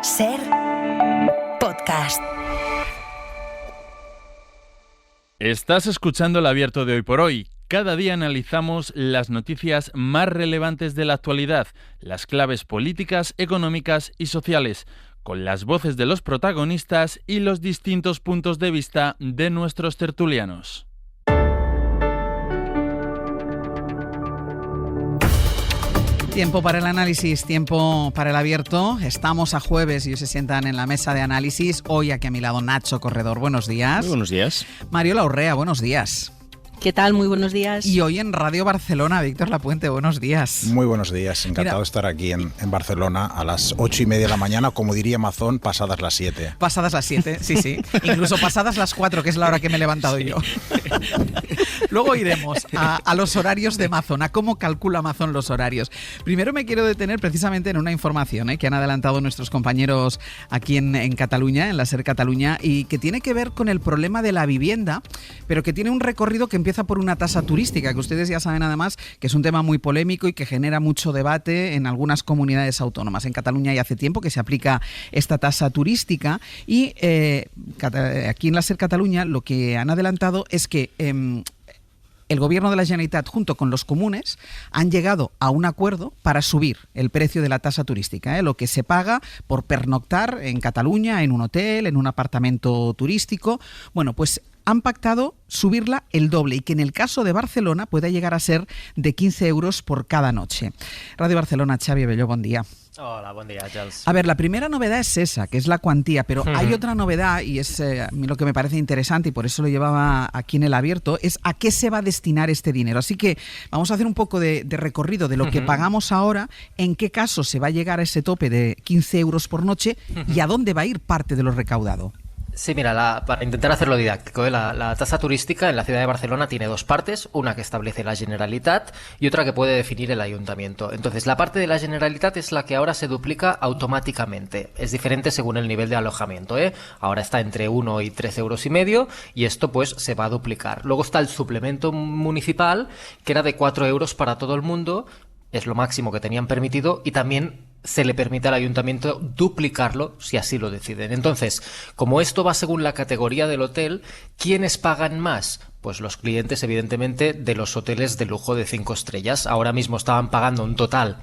Ser podcast. Estás escuchando el Abierto de Hoy por Hoy. Cada día analizamos las noticias más relevantes de la actualidad, las claves políticas, económicas y sociales, con las voces de los protagonistas y los distintos puntos de vista de nuestros tertulianos. Tiempo para el análisis, tiempo para el abierto. Estamos a jueves y hoy se sientan en la mesa de análisis. Hoy aquí a mi lado Nacho Corredor, buenos días. Muy buenos días. Mariola Urrea, buenos días. ¿Qué tal? Muy buenos días. Y hoy en Radio Barcelona, Víctor Lapuente, buenos días. Muy buenos días, encantado de estar aquí en Barcelona a las 8:30 de la mañana, como diría Mazón, pasadas las 7. Pasadas las 7, sí. Incluso pasadas las 4, que es la hora que me he levantado yo. Luego iremos a los horarios de Mazón, a cómo calcula Mazón los horarios. Primero me quiero detener precisamente en una información que han adelantado nuestros compañeros aquí en Cataluña, en la SER Cataluña, y que tiene que ver con el problema de la vivienda, pero que tiene un recorrido que empieza por una tasa turística, que ustedes ya saben además que es un tema muy polémico y que genera mucho debate en algunas comunidades autónomas. En Cataluña ya hace tiempo que se aplica esta tasa turística y aquí en la SER Cataluña lo que han adelantado es que el Gobierno de la Generalitat junto con los comunes han llegado a un acuerdo para subir el precio de la tasa turística, lo que se paga por pernoctar en Cataluña, en un hotel, en un apartamento turístico. Bueno, pues han pactado subirla el doble y que en el caso de Barcelona pueda llegar a ser de 15 euros por cada noche. Radio Barcelona, Xavi Abelló, buen día. Hola, buen día, Charles. A ver, la primera novedad es esa, que es la cuantía, pero hay otra novedad y es a mí lo que me parece interesante y por eso lo llevaba aquí en el abierto, es a qué se va a destinar este dinero. Así que vamos a hacer un poco de recorrido de lo que pagamos ahora, en qué caso se va a llegar a ese tope de 15 euros por noche y a dónde va a ir parte de lo recaudado. Sí, mira, para intentar hacerlo didáctico, la tasa turística en la ciudad de Barcelona tiene dos partes, una que establece la Generalitat y otra que puede definir el Ayuntamiento. Entonces, la parte de la Generalitat es la que ahora se duplica automáticamente. Es diferente según el nivel de alojamiento, Ahora está entre 1 y 13,5 euros y esto pues se va a duplicar. Luego está el suplemento municipal, que era de 4 euros para todo el mundo, es lo máximo que tenían permitido y también se le permite al ayuntamiento duplicarlo si así lo deciden. Entonces, como esto va según la categoría del hotel, ¿quiénes pagan más? Pues los clientes, evidentemente, de los hoteles de lujo de 5 estrellas. Ahora mismo estaban pagando un total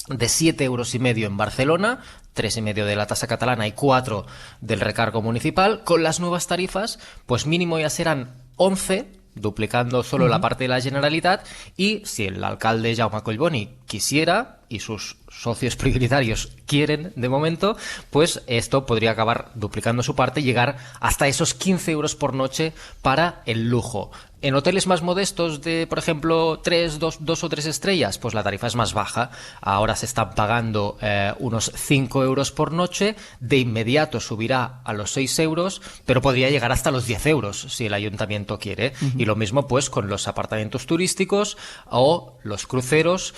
de 7,5 euros en Barcelona, 3,5 de la tasa catalana y 4 del recargo municipal. Con las nuevas tarifas, pues mínimo ya serán 11, duplicando solo la parte de la Generalitat, y si el alcalde Jaume Collboni quisiera y sus socios prioritarios quieren de momento, pues esto podría acabar duplicando su parte y llegar hasta esos 15 euros por noche para el lujo. En hoteles más modestos de, por ejemplo, 2 o 3 estrellas, pues la tarifa es más baja. Ahora se están pagando unos 5 euros por noche. De inmediato subirá a los 6 euros, pero podría llegar hasta los 10 euros si el ayuntamiento quiere. Y lo mismo pues con los apartamentos turísticos o los cruceros,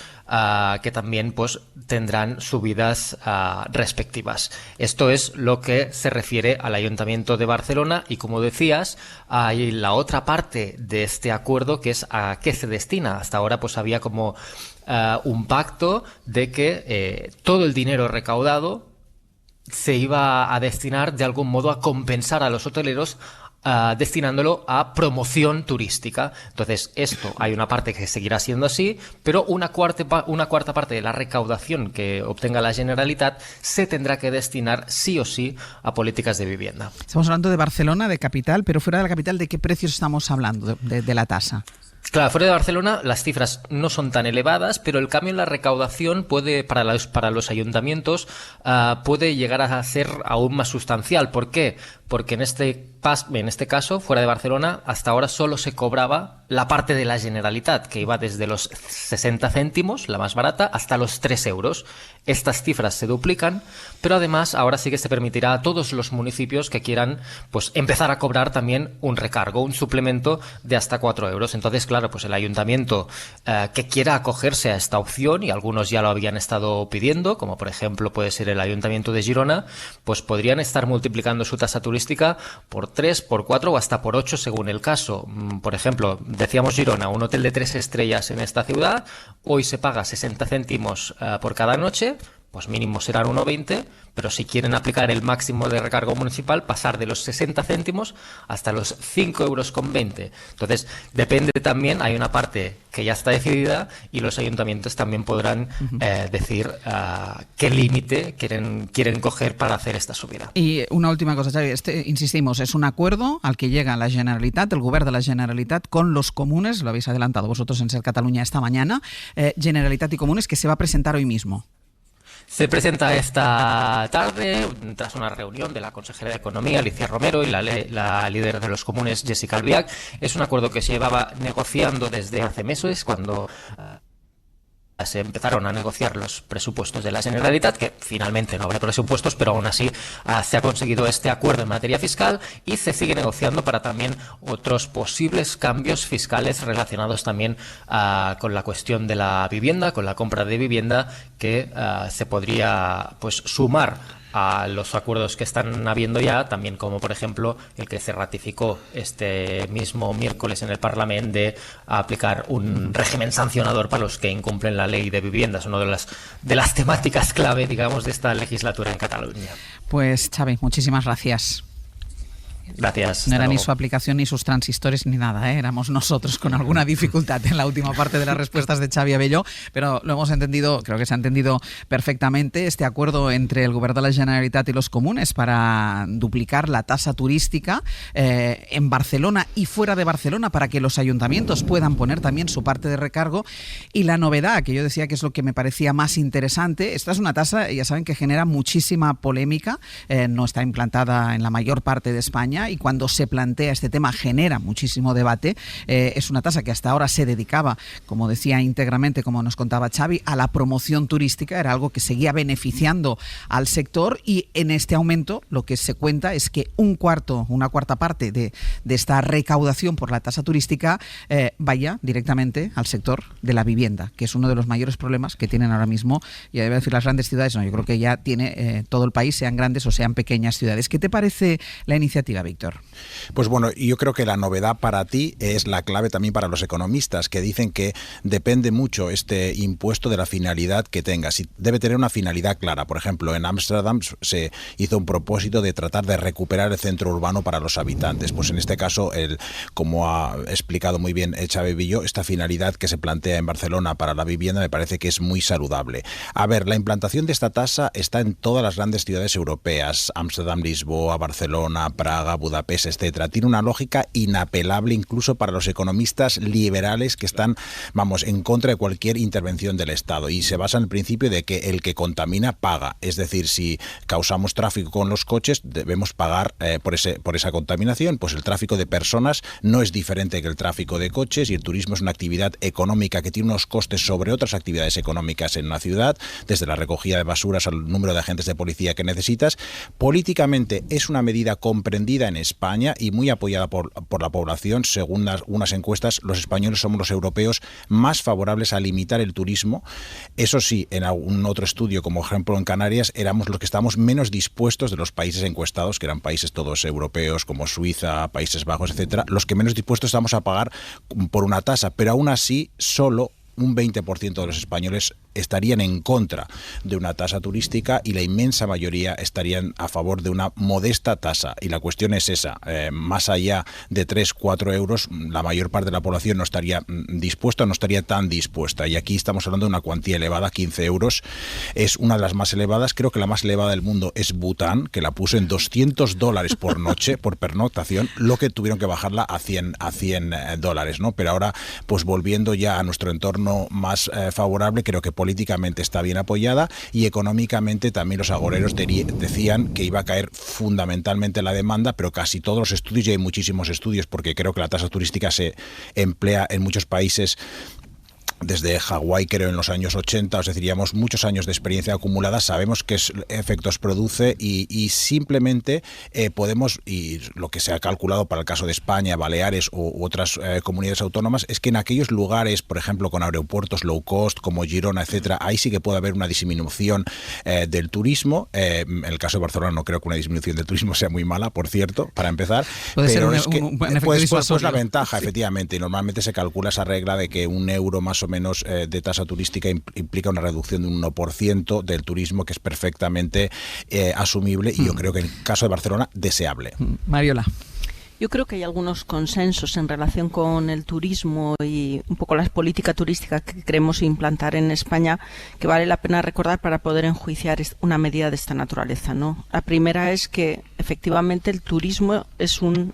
que también pues tendrán subidas respectivas. Esto es lo que se refiere al Ayuntamiento de Barcelona y, como decías, hay la otra parte de este acuerdo, que es a qué se destina. Hasta ahora pues había como un pacto de que todo el dinero recaudado se iba a destinar de algún modo a compensar a los hoteleros, destinándolo a promoción turística. Entonces, esto hay una parte que seguirá siendo así, pero una cuarta parte de la recaudación que obtenga la Generalitat se tendrá que destinar sí o sí a políticas de vivienda. Estamos hablando de Barcelona, de capital, pero fuera de la capital, ¿de qué precios estamos hablando de la tasa? Claro, fuera de Barcelona las cifras no son tan elevadas, pero el cambio en la recaudación puede, para los ayuntamientos, puede llegar a ser aún más sustancial. ¿Por qué? Porque en este caso, fuera de Barcelona, hasta ahora solo se cobraba la parte de la Generalitat, que iba desde los 60 céntimos, la más barata, hasta los 3 euros. Estas cifras se duplican, pero además ahora sí que se permitirá a todos los municipios que quieran pues empezar a cobrar también un recargo, un suplemento de hasta 4 euros. Entonces, claro, pues el ayuntamiento que quiera acogerse a esta opción, y algunos ya lo habían estado pidiendo, como por ejemplo puede ser el Ayuntamiento de Girona, pues podrían estar multiplicando su tasa turística por 3, por 4 o hasta por 8 según el caso. Por ejemplo, decíamos Girona, un hotel de 3 estrellas en esta ciudad, hoy se paga 60 céntimos por cada noche. pues mínimo serán 1,20, pero si quieren aplicar el máximo de recargo municipal, pasar de los 60 céntimos hasta los 5,20 euros. Entonces, depende también, hay una parte que ya está decidida y los ayuntamientos también podrán decir qué límite quieren coger para hacer esta subida. Y una última cosa, Xavi, insistimos, es un acuerdo al que llega la Generalitat, el Govern de la Generalitat, con los comunes, lo habéis adelantado vosotros en Ser Cataluña esta mañana, Generalitat y comunes, que se va a presentar hoy mismo. Se presenta esta tarde, tras una reunión de la consejera de Economía, Alicia Romero, y la líder de los comunes, Jessica Albiach. Es un acuerdo que se llevaba negociando desde hace meses, cuando se empezaron a negociar los presupuestos de la Generalitat, que finalmente no habrá presupuestos, pero aún así se ha conseguido este acuerdo en materia fiscal y se sigue negociando para también otros posibles cambios fiscales relacionados también con la cuestión de la vivienda, con la compra de vivienda, que se podría pues sumar a los acuerdos que están habiendo ya, también como por ejemplo el que se ratificó este mismo miércoles en el Parlamento de aplicar un régimen sancionador para los que incumplen la ley de vivienda. Es una de las temáticas clave, digamos, de esta legislatura en Cataluña. Pues Xavi, muchísimas gracias. Gracias. No era ni su aplicación ni sus transistores ni nada, éramos nosotros con alguna dificultad en la última parte de las respuestas de Xavi Abelló, pero lo hemos entendido, creo que se ha entendido perfectamente este acuerdo entre el Govern de la Generalitat y los comunes para duplicar la tasa turística en Barcelona y fuera de Barcelona, para que los ayuntamientos puedan poner también su parte de recargo. Y la novedad, que yo decía que es lo que me parecía más interesante, esta es una tasa, ya saben, que genera muchísima polémica, no está implantada en la mayor parte de España, y cuando se plantea este tema genera muchísimo debate. Es una tasa que hasta ahora se dedicaba, como decía, íntegramente, como nos contaba Xavi, a la promoción turística, era algo que seguía beneficiando al sector, y en este aumento lo que se cuenta es que una cuarta parte de esta recaudación por la tasa turística vaya directamente al sector de la vivienda, que es uno de los mayores problemas que tienen ahora mismo, y debe decir las grandes ciudades, no, yo creo que ya tiene todo el país, sean grandes o sean pequeñas ciudades. ¿Qué te parece la iniciativa, Víctor? Pues bueno, yo creo que la novedad para ti es la clave también para los economistas, que dicen que depende mucho este impuesto de la finalidad que tenga. Si debe tener una finalidad clara. Por ejemplo, en Ámsterdam se hizo un propósito de tratar de recuperar el centro urbano para los habitantes. Pues en este caso, como ha explicado muy bien Xavi Abelló, esta finalidad que se plantea en Barcelona para la vivienda me parece que es muy saludable. A ver, la implantación de esta tasa está en todas las grandes ciudades europeas: Ámsterdam, Lisboa, Barcelona, Praga, Budapest, etcétera. Tiene una lógica inapelable incluso para los economistas liberales que están, en contra de cualquier intervención del Estado, y se basa en el principio de que el que contamina paga. Es decir, si causamos tráfico con los coches, debemos pagar por esa contaminación. Pues el tráfico de personas no es diferente que el tráfico de coches, y el turismo es una actividad económica que tiene unos costes sobre otras actividades económicas en una ciudad, desde la recogida de basuras al número de agentes de policía que necesitas. Políticamente es una medida comprendida en España y muy apoyada por la población. Según unas encuestas, los españoles somos los europeos más favorables a limitar el turismo. Eso sí, en algún otro estudio, como ejemplo en Canarias, éramos los que estábamos menos dispuestos de los países encuestados, que eran países todos europeos como Suiza, Países Bajos, etcétera, los que menos dispuestos estamos a pagar por una tasa, pero aún así solo un 20% de los españoles estarían en contra de una tasa turística, y la inmensa mayoría estarían a favor de una modesta tasa. Y la cuestión es esa: más allá de 3-4 euros, la mayor parte de la población no estaría dispuesta, no estaría tan dispuesta. Y aquí estamos hablando de una cuantía elevada, 15 euros. Es una de las más elevadas. Creo que la más elevada del mundo es Bután, que la puso en $200 por noche, por pernoctación, lo que tuvieron que bajarla a $100, ¿no? Pero ahora, pues volviendo ya a nuestro entorno más favorable, creo que políticamente está bien apoyada, y económicamente también los agoreros decían que iba a caer fundamentalmente la demanda, pero casi todos los estudios, y hay muchísimos estudios, porque creo que la tasa turística se emplea en muchos países desde Hawái, creo, en los años 80, os diríamos, muchos años de experiencia acumulada, sabemos qué efectos produce, y simplemente podemos, y lo que se ha calculado para el caso de España, Baleares u otras comunidades autónomas, es que en aquellos lugares, por ejemplo, con aeropuertos low cost, como Girona, etcétera, ahí sí que puede haber una disminución del turismo. En el caso de Barcelona no creo que una disminución del turismo sea muy mala, por cierto, para empezar. Puede pero ser es que un efecto disuasorio. pues la ventaja, sí. Efectivamente, y normalmente se calcula esa regla de que €1 más o menos de tasa turística implica una reducción de un 1% del turismo, que es perfectamente asumible y yo creo que en el caso de Barcelona, deseable. Mariola. Yo creo que hay algunos consensos en relación con el turismo y un poco las políticas turísticas que queremos implantar en España que vale la pena recordar para poder enjuiciar una medida de esta naturaleza, ¿no? La primera es que efectivamente el turismo es un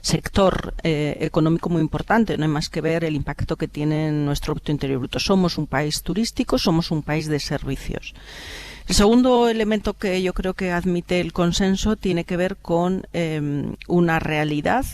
sector económico muy importante, no hay más que ver el impacto que tiene en nuestro Producto Interior Bruto. Somos un país turístico, somos un país de servicios. El segundo elemento que yo creo que admite el consenso tiene que ver con una realidad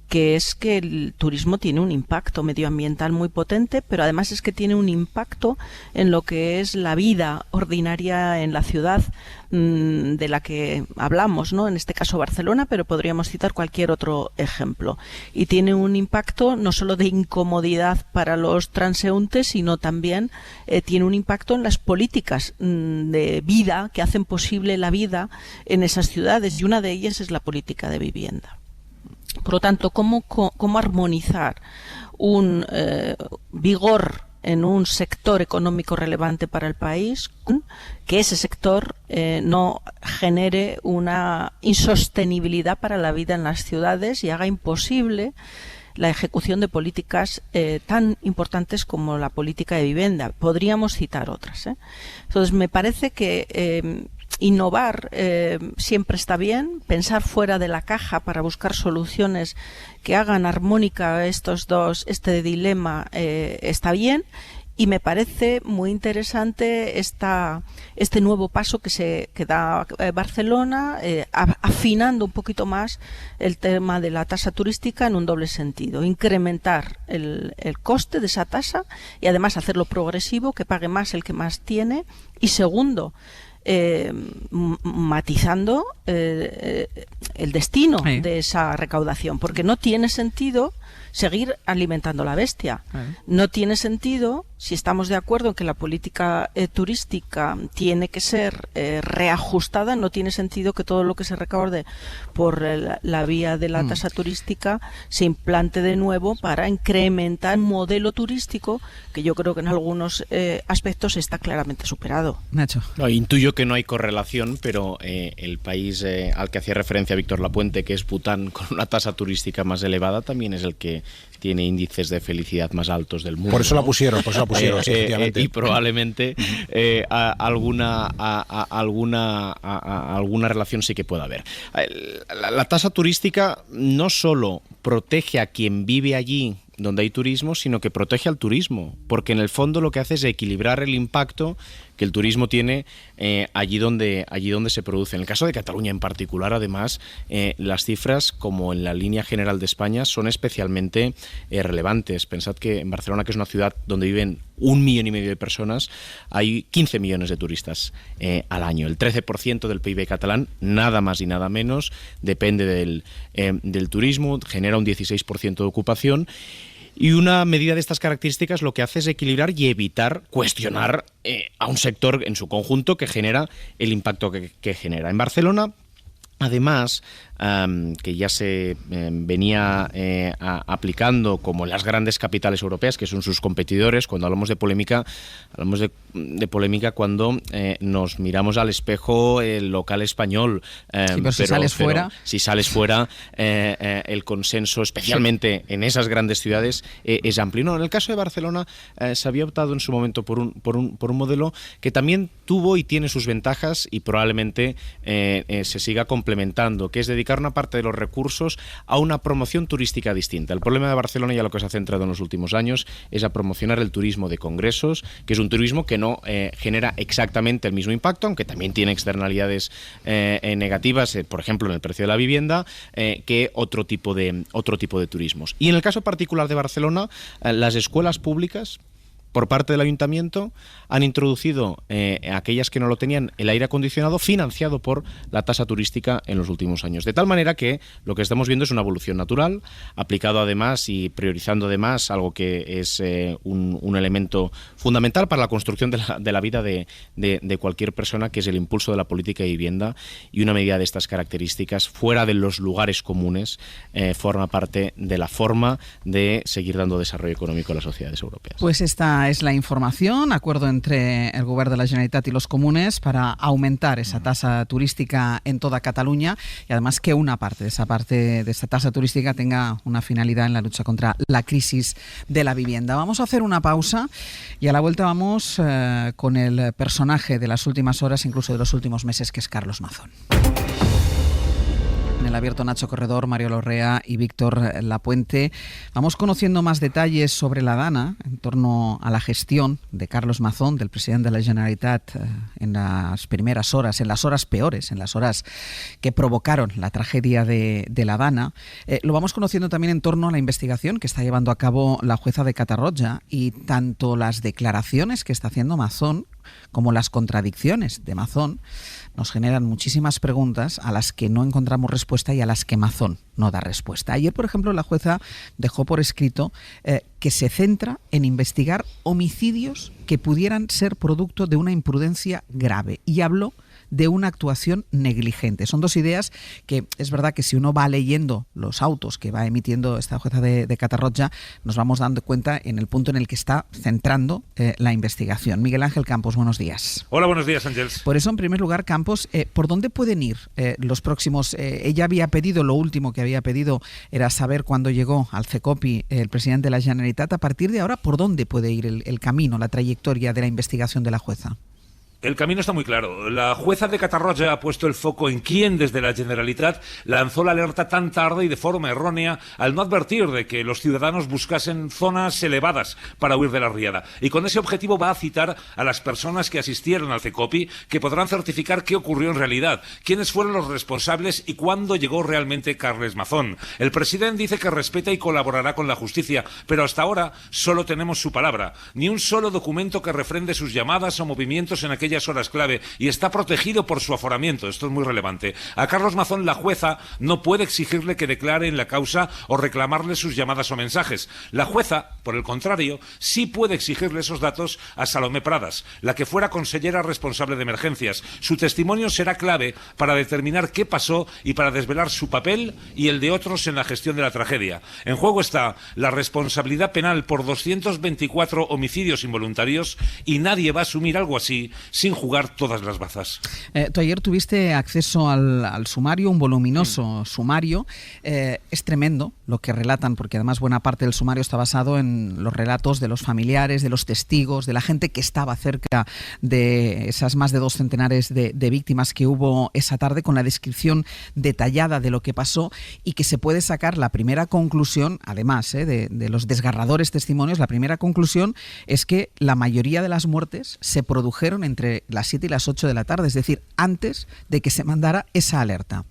que es que el turismo tiene un impacto medioambiental muy potente, pero además es que tiene un impacto en lo que es la vida ordinaria en la ciudad de la que hablamos, ¿no? En este caso Barcelona, pero podríamos citar cualquier otro ejemplo. Y tiene un impacto no solo de incomodidad para los transeúntes, sino también tiene un impacto en las políticas de vida que hacen posible la vida en esas ciudades, y una de ellas es la política de vivienda. Por lo tanto, ¿cómo armonizar un vigor en un sector económico relevante para el país, que ese sector no genere una insostenibilidad para la vida en las ciudades y haga imposible la ejecución de políticas tan importantes como la política de vivienda? Podríamos citar otras, ¿eh? Entonces, me parece que innovar siempre está bien, pensar fuera de la caja para buscar soluciones que hagan armónica este dilema está bien, y me parece muy interesante este nuevo paso que da Barcelona, afinando un poquito más el tema de la tasa turística en un doble sentido: incrementar el coste de esa tasa y además hacerlo progresivo, que pague más el que más tiene, y segundo, matizando el destino de esa recaudación, porque no tiene sentido seguir alimentando la bestia. No tiene sentido, si estamos de acuerdo en que la política turística tiene que ser reajustada, no tiene sentido que todo lo que se recaude por la vía de la tasa turística se implante de nuevo para incrementar un modelo turístico que yo creo que en algunos aspectos está claramente superado. Nacho. No, intuyo que no hay correlación, pero el país al que hacía referencia Víctor Lapuente, que es Bután, con una tasa turística más elevada, también es el que tiene índices de felicidad más altos del mundo. Por eso la pusieron, sí, efectivamente. Y probablemente alguna relación sí que pueda haber. La tasa turística no solo protege a quien vive allí donde hay turismo, sino que protege al turismo, porque en el fondo lo que hace es equilibrar el impacto que el turismo tiene allí donde se produce. En el caso de Cataluña en particular, además, las cifras, como en la línea general de España, son especialmente relevantes. Pensad que en Barcelona, que es una ciudad donde viven 1,5 millones de personas, hay 15 millones de turistas al año. El 13% del PIB catalán, nada más y nada menos, depende del turismo, genera un 16% de ocupación. Y una medida de estas características lo que hace es equilibrar y evitar cuestionar a un sector en su conjunto que genera el impacto que genera. En Barcelona, además, que ya se venía aplicando como en las grandes capitales europeas, que son sus competidores. Cuando hablamos de polémica, cuando nos miramos al espejo el local español. Pero si sales fuera, el consenso, especialmente en esas grandes ciudades, es amplio. No, en el caso de Barcelona se había optado en su momento por un modelo que también tuvo y tiene sus ventajas y probablemente se siga complementando, que es dedicar una parte de los recursos a una promoción turística distinta. El problema de Barcelona, y a lo que se ha centrado en los últimos años, es a promocionar el turismo de congresos, que es un turismo que no genera exactamente el mismo impacto, aunque también tiene externalidades negativas, por ejemplo, en el precio de la vivienda, que otro tipo de turismos. Y en el caso particular de Barcelona, las escuelas públicas por parte del ayuntamiento, han introducido aquellas que no lo tenían el aire acondicionado financiado por la tasa turística en los últimos años. De tal manera que lo que estamos viendo es una evolución natural, aplicado además y priorizando además algo que es un elemento fundamental para la construcción de la vida de cualquier persona, que es el impulso de la política de vivienda, y una medida de estas características fuera de los lugares comunes forma parte de la forma de seguir dando desarrollo económico a las sociedades europeas. Pues esta es la información, acuerdo entre el Govern de la Generalitat y los comunes para aumentar esa tasa turística en toda Cataluña, y además que una parte de esta tasa turística tenga una finalidad en la lucha contra la crisis de la vivienda. Vamos a hacer una pausa y a la vuelta vamos con el personaje de las últimas horas, incluso de los últimos meses, que es Carlos Mazón. En el abierto, Nacho Corredor, Mario Lorrea y Víctor Lapuente. Vamos conociendo más detalles sobre la Dana en torno a la gestión de Carlos Mazón, del presidente de la Generalitat, en las primeras horas, en las horas peores, en las horas que provocaron la tragedia de la Dana. Lo vamos conociendo también en torno a la investigación que está llevando a cabo la jueza de Catarroja, y tanto las declaraciones que está haciendo Mazón como las contradicciones de Mazón nos generan muchísimas preguntas a las que no encontramos respuesta y a las que Mazón no da respuesta. Ayer, por ejemplo, la jueza dejó por escrito que se centra en investigar homicidios que pudieran ser producto de una imprudencia grave, y habló de una actuación negligente. Son dos ideas que es verdad que si uno va leyendo los autos que va emitiendo esta jueza de Catarroja, nos vamos dando cuenta en el punto en el que está centrando la investigación. Miguel Ángel Campos, buenos días. Hola, buenos días, Ángels. Por eso, en primer lugar, Campos, ¿por dónde pueden ir los próximos? Ella había pedido, lo último que había pedido era saber cuándo llegó al CECOPI el presidente de la Generalitat. A partir de ahora, ¿por dónde puede ir el camino, la trayectoria de la investigación de la jueza? El camino está muy claro. La jueza de Catarroja ha puesto el foco en quién desde la Generalitat lanzó la alerta tan tarde y de forma errónea al no advertir de que los ciudadanos buscasen zonas elevadas para huir de la riada. Y con ese objetivo va a citar a las personas que asistieron al CECOPI, que podrán certificar qué ocurrió en realidad, quiénes fueron los responsables y cuándo llegó realmente Carles Mazón. El presidente dice que respeta y colaborará con la justicia, pero hasta ahora solo tenemos su palabra. Ni un solo documento que refrende sus llamadas o movimientos en aquella horas clave, y está protegido por su aforamiento. Esto es muy relevante. A Carlos Mazón la jueza no puede exigirle que declare en la causa o reclamarle sus llamadas o mensajes. La jueza, por el contrario, sí puede exigirle esos datos a Salomé Pradas, la que fuera consellera responsable de emergencias. Su testimonio será clave para determinar qué pasó y para desvelar su papel y el de otros en la gestión de la tragedia. En juego está la responsabilidad penal por 224 homicidios involuntarios, y nadie va a asumir algo así sin jugar todas las bazas. Tú ayer tuviste acceso al sumario, un voluminoso sumario. Es tremendo lo que relatan, porque además buena parte del sumario está basado en los relatos de los familiares, de los testigos, de la gente que estaba cerca de esas más de 2 centenares de víctimas que hubo esa tarde, con la descripción detallada de lo que pasó, y que se puede sacar la primera conclusión, además de los desgarradores testimonios, la primera conclusión es que la mayoría de las muertes se produjeron entre las 7 y las 8 de la tarde, es decir, antes de que se mandara esa alerta.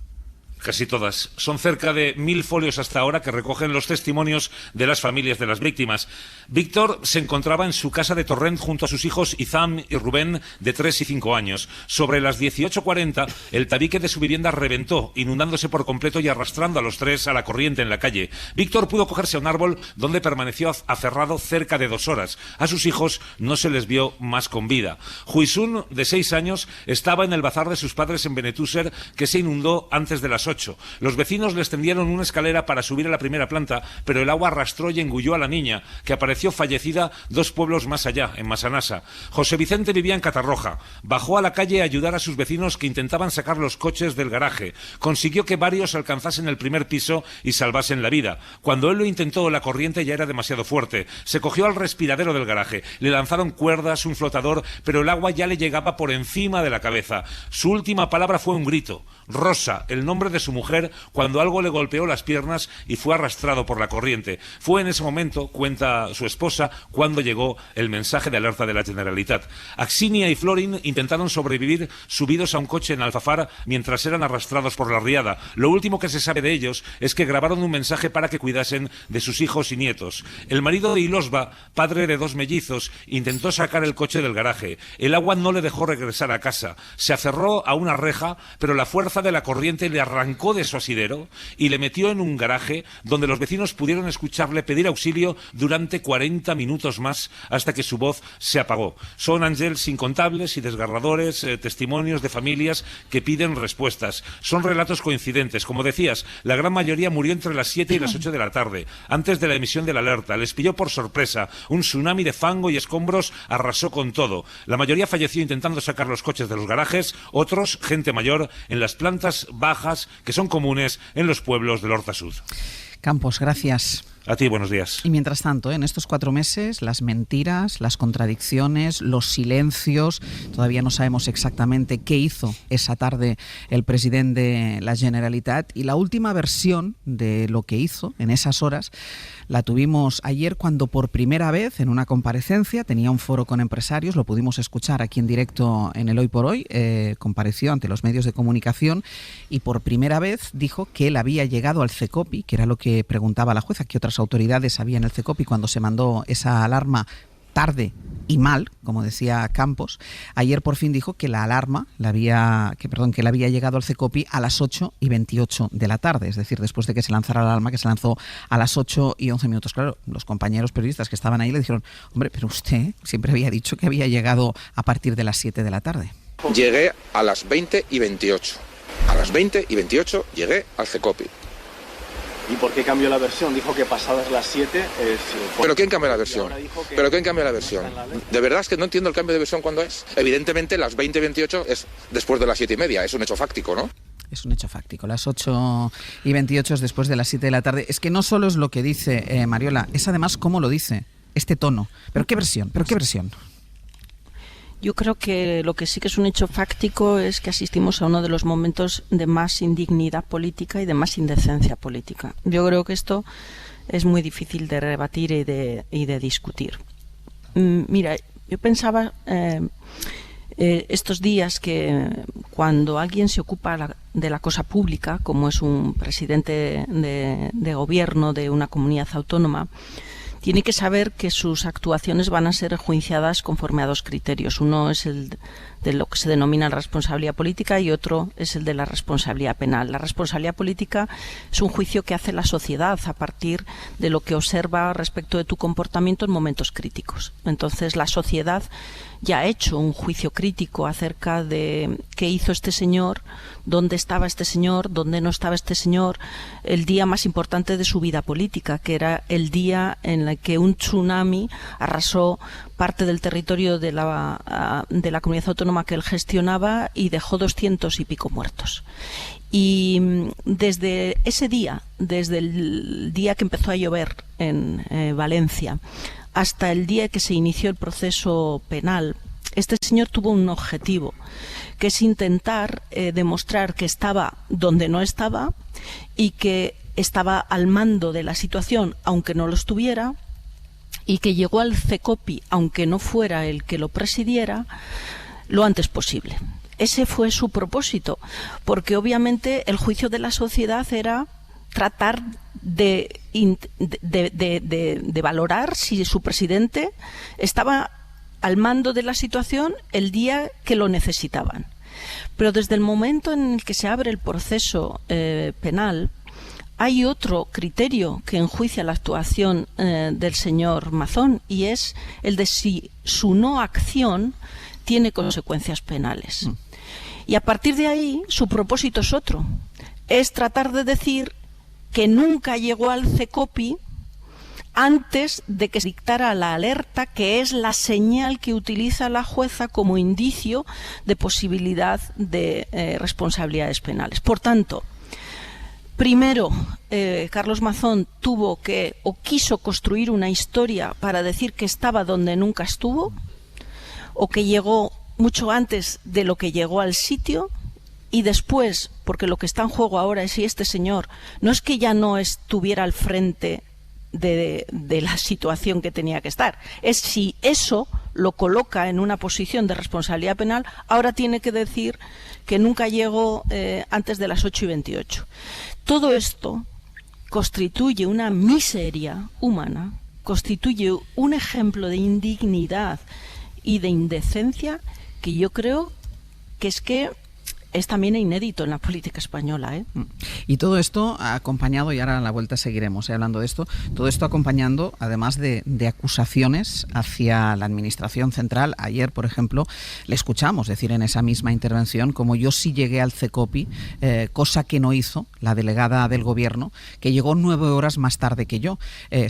Casi todas. Son cerca de 1000 folios hasta ahora que recogen los testimonios de las familias de las víctimas. Víctor se encontraba en su casa de Torrent junto a sus hijos Izam y Rubén, de 3 y 5 años. Sobre las 18:40, el tabique de su vivienda reventó, inundándose por completo y arrastrando a los 3 a la corriente en la calle. Víctor pudo cogerse a un árbol donde permaneció aferrado cerca de 2 horas. A sus hijos no se les vio más con vida. Juisun, de 6 años, estaba en el bazar de sus padres en Benetúser, que se inundó antes de las 8. Los vecinos les tendieron una escalera para subir a la primera planta, pero el agua arrastró y engulló a la niña, que apareció fallecida 2 pueblos más allá, en Massanassa. José Vicente vivía en Catarroja. Bajó a la calle a ayudar a sus vecinos que intentaban sacar los coches del garaje. Consiguió que varios alcanzasen el primer piso y salvasen la vida. Cuando él lo intentó, la corriente ya era demasiado fuerte. Se cogió al respiradero del garaje. Le lanzaron cuerdas, un flotador, pero el agua ya le llegaba por encima de la cabeza. Su última palabra fue un grito. Rosa, el nombre de su mujer cuando algo le golpeó las piernas y fue arrastrado por la corriente. Fue en ese momento, cuenta su esposa, cuando llegó el mensaje de alerta de la Generalitat. Axinia y Florin intentaron sobrevivir subidos a un coche en Alfafar mientras eran arrastrados por la riada. Lo último que se sabe de ellos es que grabaron un mensaje para que cuidasen de sus hijos y nietos. El marido de Ilosba, padre de 2 mellizos, intentó sacar el coche del garaje. El agua no le dejó regresar a casa. Se aferró a una reja, pero la fuerza de la corriente le arrancó de su asidero y le metió en un garaje donde los vecinos pudieron escucharle pedir auxilio durante 40 minutos más hasta que su voz se apagó. Son, Ángels, incontables y desgarradores testimonios de familias que piden respuestas. Son relatos coincidentes. Como decías, la gran mayoría murió entre las 7 y las 8 de la tarde, antes de la emisión de la alerta. Les pilló por sorpresa. Un tsunami de fango y escombros arrasó con todo. La mayoría falleció intentando sacar los coches de los garajes, otros, gente mayor, en las plantas bajas que son comunes en los pueblos del Horta Sud. Campos, gracias. A ti, buenos días. Y mientras tanto, en estos 4 meses, las mentiras, las contradicciones, los silencios, todavía no sabemos exactamente qué hizo esa tarde el presidente de la Generalitat, y la última versión de lo que hizo en esas horas la tuvimos ayer, cuando por primera vez en una comparecencia, tenía un foro con empresarios, lo pudimos escuchar aquí en directo en el Hoy por Hoy, compareció ante los medios de comunicación y por primera vez dijo que él había llegado al CECOPI, que era lo que preguntaba la jueza, que otras autoridades había en el CECOPI cuando se mandó esa alarma tarde y mal, como decía Campos. Ayer por fin dijo que la alarma que él había llegado al CECOPI a las 8:28 de la tarde, es decir, después de que se lanzara la alarma, que se lanzó a las 8:11. Claro, los compañeros periodistas que estaban ahí le dijeron: hombre, pero usted siempre había dicho que había llegado a partir de las 7 de la tarde. Llegué a las 20:28. A las 20:28 llegué al CECOPI. ¿Y por qué cambió la versión? Dijo que pasadas las 7... ¿Pero quién cambia la versión? ¿Pero quién cambia la versión? De verdad es que no entiendo el cambio de versión cuándo es. Evidentemente las 20:28 es después de las 7:30, es un hecho fáctico, ¿no? Es un hecho fáctico. Las 8:28 es después de las 7 de la tarde. Es que no solo es lo que dice Mariola, es además cómo lo dice, este tono. ¿Pero qué versión? ¿Pero qué versión? Yo creo que lo que sí que es un hecho fáctico es que asistimos a uno de los momentos de más indignidad política y de más indecencia política. Yo creo que esto es muy difícil de rebatir y de discutir. Mira, yo pensaba estos días que cuando alguien se ocupa de la cosa pública, como es un presidente de gobierno de una comunidad autónoma, tiene que saber que sus actuaciones van a ser enjuiciadas conforme a 2 criterios. Uno es el de lo que se denomina la responsabilidad política y otro es el de la responsabilidad penal. La responsabilidad política es un juicio que hace la sociedad a partir de lo que observa respecto de tu comportamiento en momentos críticos. Entonces, la sociedad ya ha hecho un juicio crítico acerca de qué hizo este señor, dónde estaba este señor, dónde no estaba este señor, el día más importante de su vida política, que era el día en el que un tsunami arrasó parte del territorio de la comunidad autónoma que él gestionaba y dejó 200 y pico muertos. Y desde ese día, desde el día que empezó a llover en Valencia, hasta el día que se inició el proceso penal, este señor tuvo un objetivo, que es intentar demostrar que estaba donde no estaba y que estaba al mando de la situación, aunque no lo estuviera, y que llegó al CECOPI, aunque no fuera el que lo presidiera, lo antes posible. Ese fue su propósito, porque obviamente el juicio de la sociedad era tratar de valorar si su presidente estaba al mando de la situación el día que lo necesitaban. Pero desde el momento en el que se abre el proceso penal, hay otro criterio que enjuicia la actuación del señor Mazón, y es el de si su no acción tiene consecuencias penales. Y a partir de ahí, su propósito es otro, es tratar de decir que nunca llegó al CECOPI antes de que se dictara la alerta, que es la señal que utiliza la jueza como indicio de posibilidad de responsabilidades penales. Por tanto, primero, Carlos Mazón tuvo que, o quiso construir una historia para decir que estaba donde nunca estuvo, o que llegó mucho antes de lo que llegó al sitio, y después, porque lo que está en juego ahora es si este señor no es que ya no estuviera al frente de la situación que tenía que estar, es si eso lo coloca en una posición de responsabilidad penal, ahora tiene que decir que nunca llegó antes de las 8:28. Todo esto constituye una miseria humana, constituye un ejemplo de indignidad y de indecencia que yo creo que es también inédito en la política española, ¿eh? Y todo esto acompañado, y ahora a la vuelta seguiremos hablando de esto, todo esto acompañando, además de acusaciones hacia la Administración Central. Ayer, por ejemplo, le escuchamos decir en esa misma intervención como yo sí llegué al CECOPI, cosa que no hizo la delegada del Gobierno, que llegó 9 horas más tarde que yo.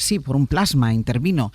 Sí, por un plasma intervino.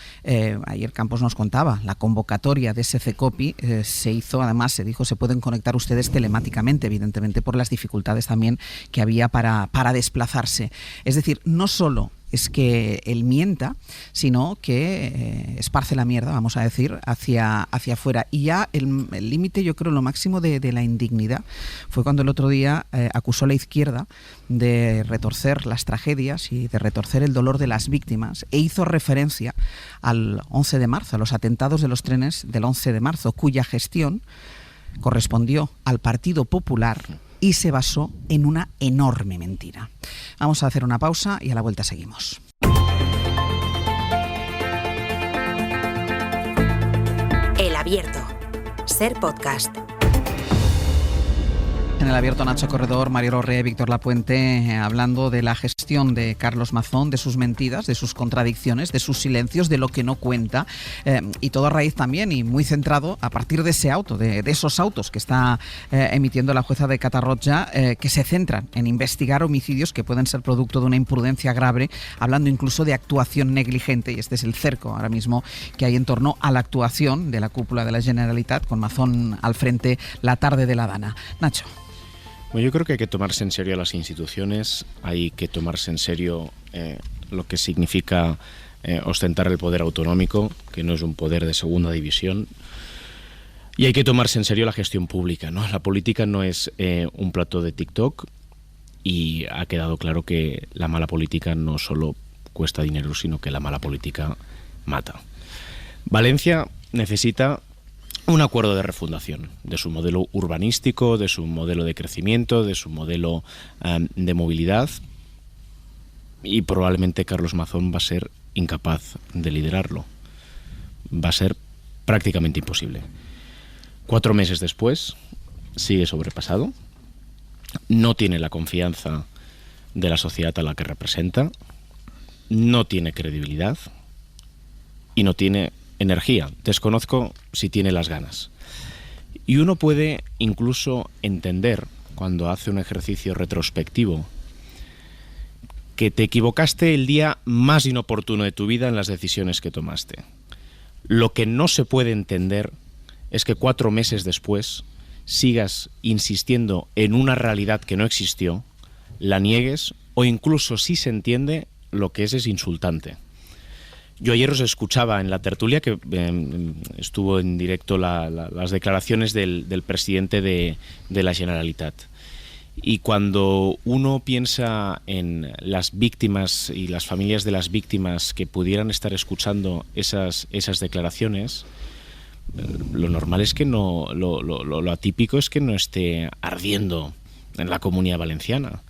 Ayer Campos nos contaba, la convocatoria de ese CECOPI se hizo, además se dijo, se pueden conectar ustedes telemáticamente, evidentemente por las dificultades también que había para desplazarse. Es decir, no solo es que él mienta, sino que esparce la mierda, vamos a decir, hacia afuera. Y ya el límite, yo creo, lo máximo de la indignidad fue cuando el otro día acusó a la izquierda de retorcer las tragedias y de retorcer el dolor de las víctimas, e hizo referencia al 11 de marzo, a los atentados de los trenes del 11 de marzo, cuya gestión correspondió al Partido Popular y se basó en una enorme mentira. Vamos a hacer una pausa y a la vuelta seguimos. El Abierto. Ser Podcast. En el Abierto, Nacho Corredor, Mario Rorré, Víctor Lapuente, hablando de la gestión de Carlos Mazón, de sus mentiras, de sus contradicciones, de sus silencios, de lo que no cuenta, y todo a raíz también y muy centrado a partir de ese auto, de esos autos que está emitiendo la jueza de Catarroja, que se centran en investigar homicidios que pueden ser producto de una imprudencia grave, hablando incluso de actuación negligente, y este es el cerco ahora mismo que hay en torno a la actuación de la cúpula de la Generalitat, con Mazón al frente la tarde de la Dana. Nacho. Bueno, yo creo que hay que tomarse en serio a las instituciones, hay que tomarse en serio lo que significa ostentar el poder autonómico, que no es un poder de segunda división, y hay que tomarse en serio la gestión pública, ¿no? La política no es un plato de TikTok, y ha quedado claro que la mala política no solo cuesta dinero, sino que la mala política mata. Valencia necesita un acuerdo de refundación de su modelo urbanístico, de su modelo de crecimiento, de su modelo de movilidad, y probablemente Carlos Mazón va a ser incapaz de liderarlo. Va a ser prácticamente imposible. 4 meses después, sigue sobrepasado, no tiene la confianza de la sociedad a la que representa, no tiene credibilidad y no tiene energía. Desconozco si tiene las ganas. Y uno puede incluso entender, cuando hace un ejercicio retrospectivo, que te equivocaste el día más inoportuno de tu vida en las decisiones que tomaste. Lo que no se puede entender es que 4 meses después sigas insistiendo en una realidad que no existió, la niegues, o incluso, si se entiende, lo que es insultante. Yo ayer os escuchaba en la tertulia, que estuvo en directo las declaraciones del presidente de la Generalitat. Y cuando uno piensa en las víctimas y las familias de las víctimas que pudieran estar escuchando esas declaraciones, lo normal es que no, lo atípico es que no esté ardiendo en la Comunidad Valenciana.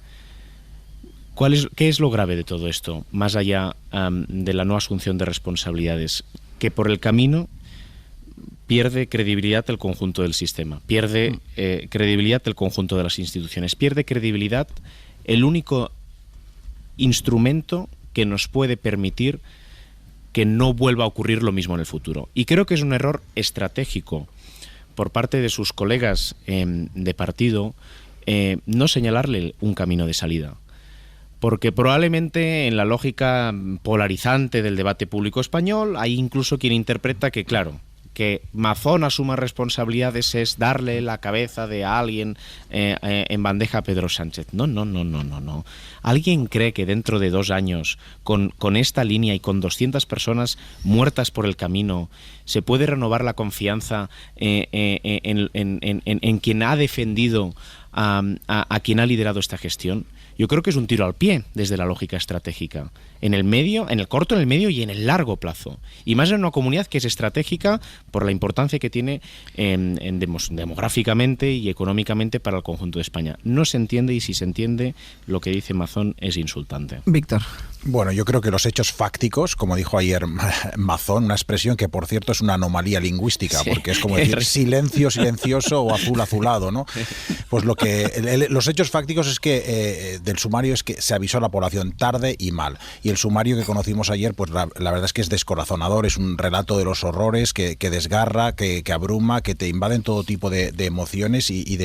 ¿Qué es lo grave de todo esto, más allá de la no asunción de responsabilidades? Que por el camino pierde credibilidad el conjunto del sistema, pierde credibilidad el conjunto de las instituciones, pierde credibilidad el único instrumento que nos puede permitir que no vuelva a ocurrir lo mismo en el futuro. Y creo que es un error estratégico por parte de sus colegas de partido no señalarle un camino de salida. Porque probablemente en la lógica polarizante del debate público español hay incluso quien interpreta que, claro, que Mazón asuma responsabilidades es darle la cabeza de alguien en bandeja a Pedro Sánchez. No. ¿Alguien cree que dentro de 2 años, con esta línea y con 200 personas muertas por el camino, se puede renovar la confianza en quien ha defendido a quien ha liderado esta gestión, yo creo que es un tiro al pie desde la lógica estratégica. En el medio, en el corto, en el medio y en el largo plazo. Y más en una comunidad que es estratégica por la importancia que tiene demográficamente y económicamente para el conjunto de España. No se entiende, y si se entiende, lo que dice Mazón es insultante. Víctor. Bueno, yo creo que los hechos fácticos, como dijo ayer Mazón, una expresión que por cierto es una anomalía lingüística, sí, porque es como decir silencio silencioso o azul azulado, ¿no? Pues los hechos fácticos es que del sumario es que se avisó a la población tarde y mal. Y el sumario que conocimos ayer, pues la verdad es que es descorazonador, es un relato de los horrores que desgarra, que abruma, que te invaden todo tipo de emociones y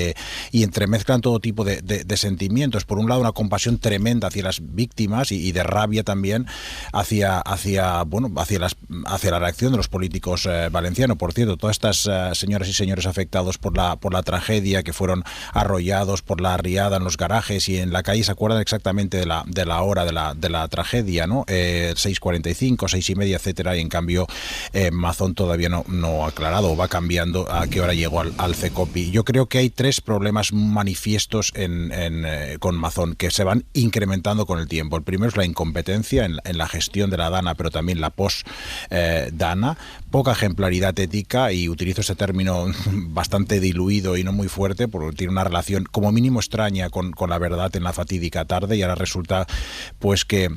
entremezclan todo tipo de sentimientos. Por un lado, una compasión tremenda hacia las víctimas y de rabia también hacia la reacción de los políticos valencianos. Por cierto, todas estas señoras y señores afectados por la tragedia, que fueron arrollados por la riada en los garajes y en la calle, se acuerdan exactamente de la hora de la tragedia, ¿no? 6:45, 6:30, etcétera, y en cambio Mazón todavía no ha aclarado, o va cambiando a qué hora llegó al CECOPI. Yo creo que hay tres problemas manifiestos con Mazón que se van incrementando con el tiempo. El primero es la incompetencia en la gestión de la Dana, pero también la post-Dana, poca ejemplaridad ética, y utilizo ese término bastante diluido y no muy fuerte, porque tiene una relación como mínimo extraña con la verdad en la fatídica tarde, y ahora resulta pues que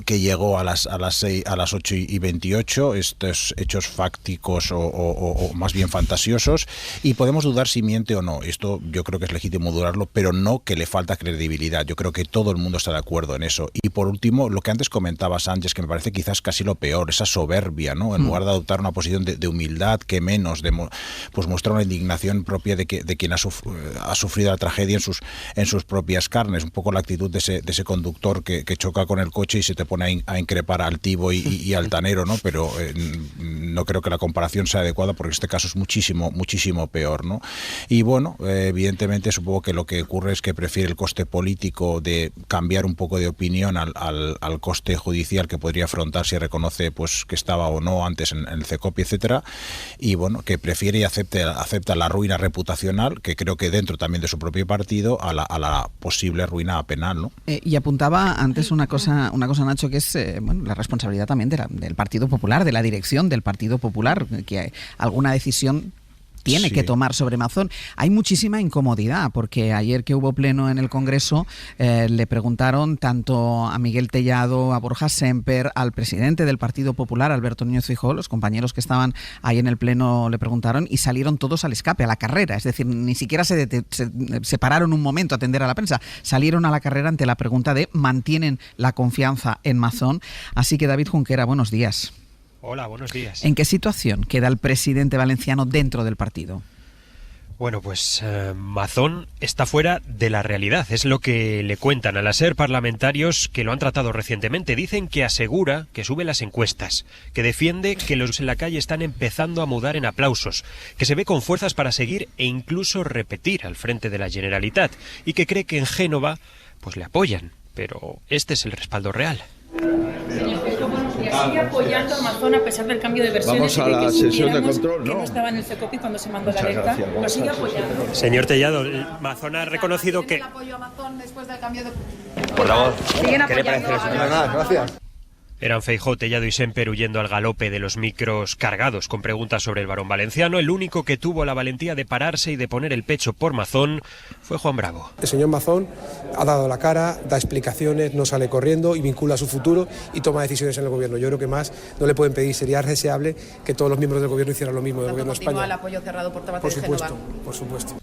llegó a las 8:28, estos hechos fácticos o más bien fantasiosos, y podemos dudar si miente o no. Esto yo creo que es legítimo dudarlo, pero no que le falta credibilidad. Yo creo que todo el mundo está de acuerdo en eso. Y por último, lo que antes comentaba Sánchez, que me parece quizás casi lo peor, esa soberbia, ¿no? En lugar de adoptar una posición de humildad, que menos, pues mostrar una indignación propia de quien ha sufrido la tragedia en sus propias carnes. Un poco la actitud de ese conductor que choca con el coche y se te pone a increpar al altivo y altanero, ¿no? Pero no creo que la comparación sea adecuada, porque este caso es muchísimo, muchísimo peor, ¿no? Y bueno, evidentemente supongo que lo que ocurre es que prefiere el coste político de cambiar un poco de opinión al coste judicial que podría afrontar si reconoce pues que estaba o no antes en el CECOPI, etcétera, y bueno, que prefiere y acepta la ruina reputacional, que creo que dentro también de su propio partido, a la posible ruina penal, ¿no? Y apuntaba antes una cosa, Nacho, que es la responsabilidad también del Partido Popular, de la dirección del Partido Popular, que alguna decisión tiene que tomar sobre Mazón. Hay muchísima incomodidad, porque ayer que hubo pleno en el Congreso le preguntaron tanto a Miguel Tellado, a Borja Semper, al presidente del Partido Popular, Alberto Núñez Feijóo, los compañeros que estaban ahí en el pleno le preguntaron y salieron todos al escape, a la carrera. Es decir, ni siquiera se pararon un momento a atender a la prensa, salieron a la carrera ante la pregunta de ¿mantienen la confianza en Mazón? Así que David Junquera, buenos días. Hola, buenos días. ¿En qué situación queda el presidente valenciano dentro del partido? Bueno, pues Mazón está fuera de la realidad, es lo que le cuentan a la SER parlamentarios que lo han tratado recientemente. Dicen que asegura que sube las encuestas, que defiende que los en la calle están empezando a mudar en aplausos, que se ve con fuerzas para seguir e incluso repetir al frente de la Generalitat, y que cree que en Génova pues le apoyan, pero este es el respaldo real. ¿Sigue apoyando a Mazón a pesar del cambio de versiones? Vamos a la sesión de control, ¿no? Que no estaba en el CECOPI cuando se mandó la alerta. ¿Lo sigue apoyando? Señor Tellado, Mazón ha reconocido que... ¿El apoyo a Mazón después del cambio de... Portavoz, ¿qué le parece la señora? Gracias. Eran Feijóo, Tellado y Semper huyendo al galope de los micros cargados con preguntas sobre el varón valenciano. El único que tuvo la valentía de pararse y de poner el pecho por Mazón fue Juan Bravo. El señor Mazón ha dado la cara, da explicaciones, no sale corriendo y vincula su futuro y toma decisiones en el gobierno. Yo creo que más no le pueden pedir. Sería deseable que todos los miembros del gobierno hicieran lo mismo del gobierno de España. El apoyo cerrado por Tabate de Génova. Por supuesto.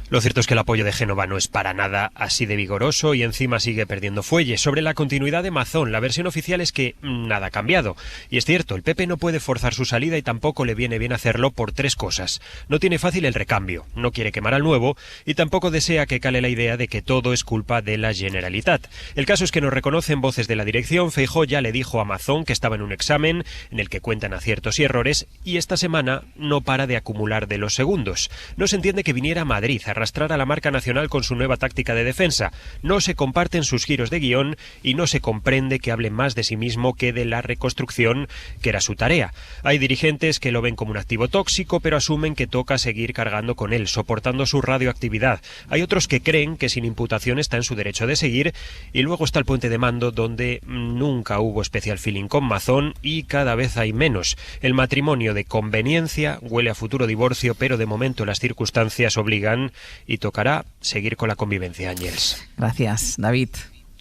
Lo cierto es que el apoyo de Génova no es para nada así de vigoroso y encima sigue perdiendo fuelle. Sobre la continuidad de Mazón, la versión oficial es que nada ha cambiado. Y es cierto, el PP no puede forzar su salida y tampoco le viene bien hacerlo por tres cosas. No tiene fácil el recambio, no quiere quemar al nuevo y tampoco desea que cale la idea de que todo es culpa de la Generalitat. El caso es que nos reconocen voces de la dirección. Feijóo ya le dijo a Mazón que estaba en un examen en el que cuentan aciertos y errores, y esta semana no para de acumular de los segundos. No se entiende que viniera a Madrid a arrastrar a la marca nacional con su nueva táctica de defensa. No se comparten sus giros de guión y no se comprende que hable más de sí mismo que de la reconstrucción, que era su tarea. Hay dirigentes que lo ven como un activo tóxico, pero asumen que toca seguir cargando con él, soportando su radioactividad. Hay otros que creen que sin imputación está en su derecho de seguir, y luego está el puente de mando, donde nunca hubo especial feeling con Mazón y cada vez hay menos. El matrimonio de conveniencia huele a futuro divorcio, pero de momento las circunstancias obligan y tocará seguir con la convivencia, Ángels. Gracias, David.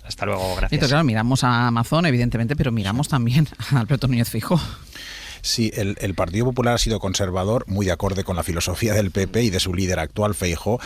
Hasta luego, gracias. Entonces, claro, miramos a Mazón, evidentemente, pero miramos también a Alberto Núñez Feijóo. Sí, el Partido Popular ha sido conservador, muy de acorde con la filosofía del PP y de su líder actual, Feijóo,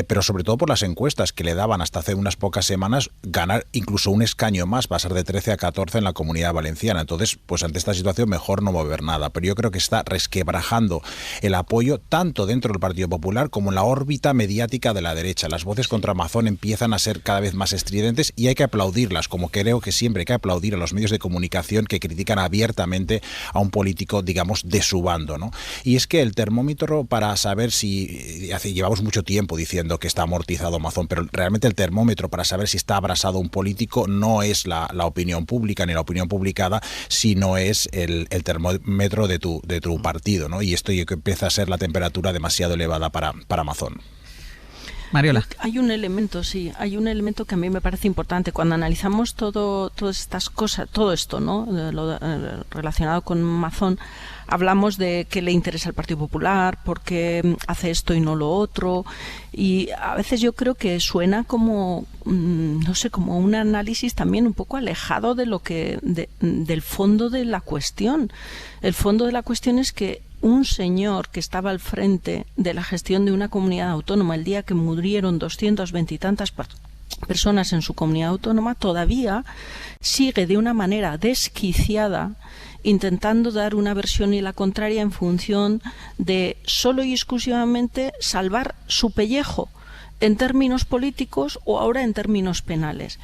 pero sobre todo por las encuestas que le daban hasta hace unas pocas semanas ganar incluso un escaño más, pasar de 13 a 14 en la Comunidad Valenciana. Entonces, pues ante esta situación mejor no mover nada, pero yo creo que está resquebrajando el apoyo tanto dentro del Partido Popular como en la órbita mediática de la derecha. Las voces contra Mazón empiezan a ser cada vez más estridentes y hay que aplaudirlas, como creo que siempre hay que aplaudir a los medios de comunicación que critican abiertamente a un político, digamos, de su bando, ¿no? Y es que el termómetro para saber si... llevamos mucho tiempo diciendo que está amortizado Mazón, pero realmente el termómetro para saber si está abrasado un político no es la opinión pública ni la opinión publicada, sino es el termómetro de tu partido, ¿no? Y esto empieza a ser la temperatura demasiado elevada para Mazón. Mariola. Hay un elemento que a mí me parece importante. Cuando analizamos todas estas cosas, todo esto, ¿no? Relacionado con Mazón, hablamos de qué le interesa al Partido Popular, por qué hace esto y no lo otro, y a veces yo creo que suena como, no sé, como un análisis también un poco alejado de del fondo de la cuestión. El fondo de la cuestión es que un señor que estaba al frente de la gestión de una comunidad autónoma el día que murieron 220 y tantas personas en su comunidad autónoma, todavía sigue de una manera desquiciada intentando dar una versión y la contraria en función de solo y exclusivamente salvar su pellejo en términos políticos o ahora en términos penales.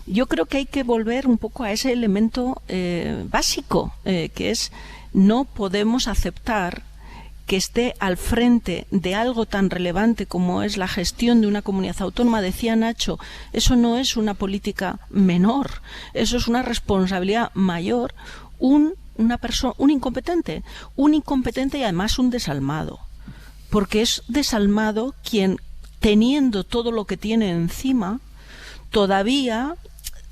Yo creo que hay que volver un poco a ese elemento básico, que es: no podemos aceptar que esté al frente de algo tan relevante como es la gestión de una comunidad autónoma. Decía Nacho, eso no es una política menor, eso es una responsabilidad mayor. Un incompetente y además un desalmado, porque es desalmado quien, teniendo todo lo que tiene encima, todavía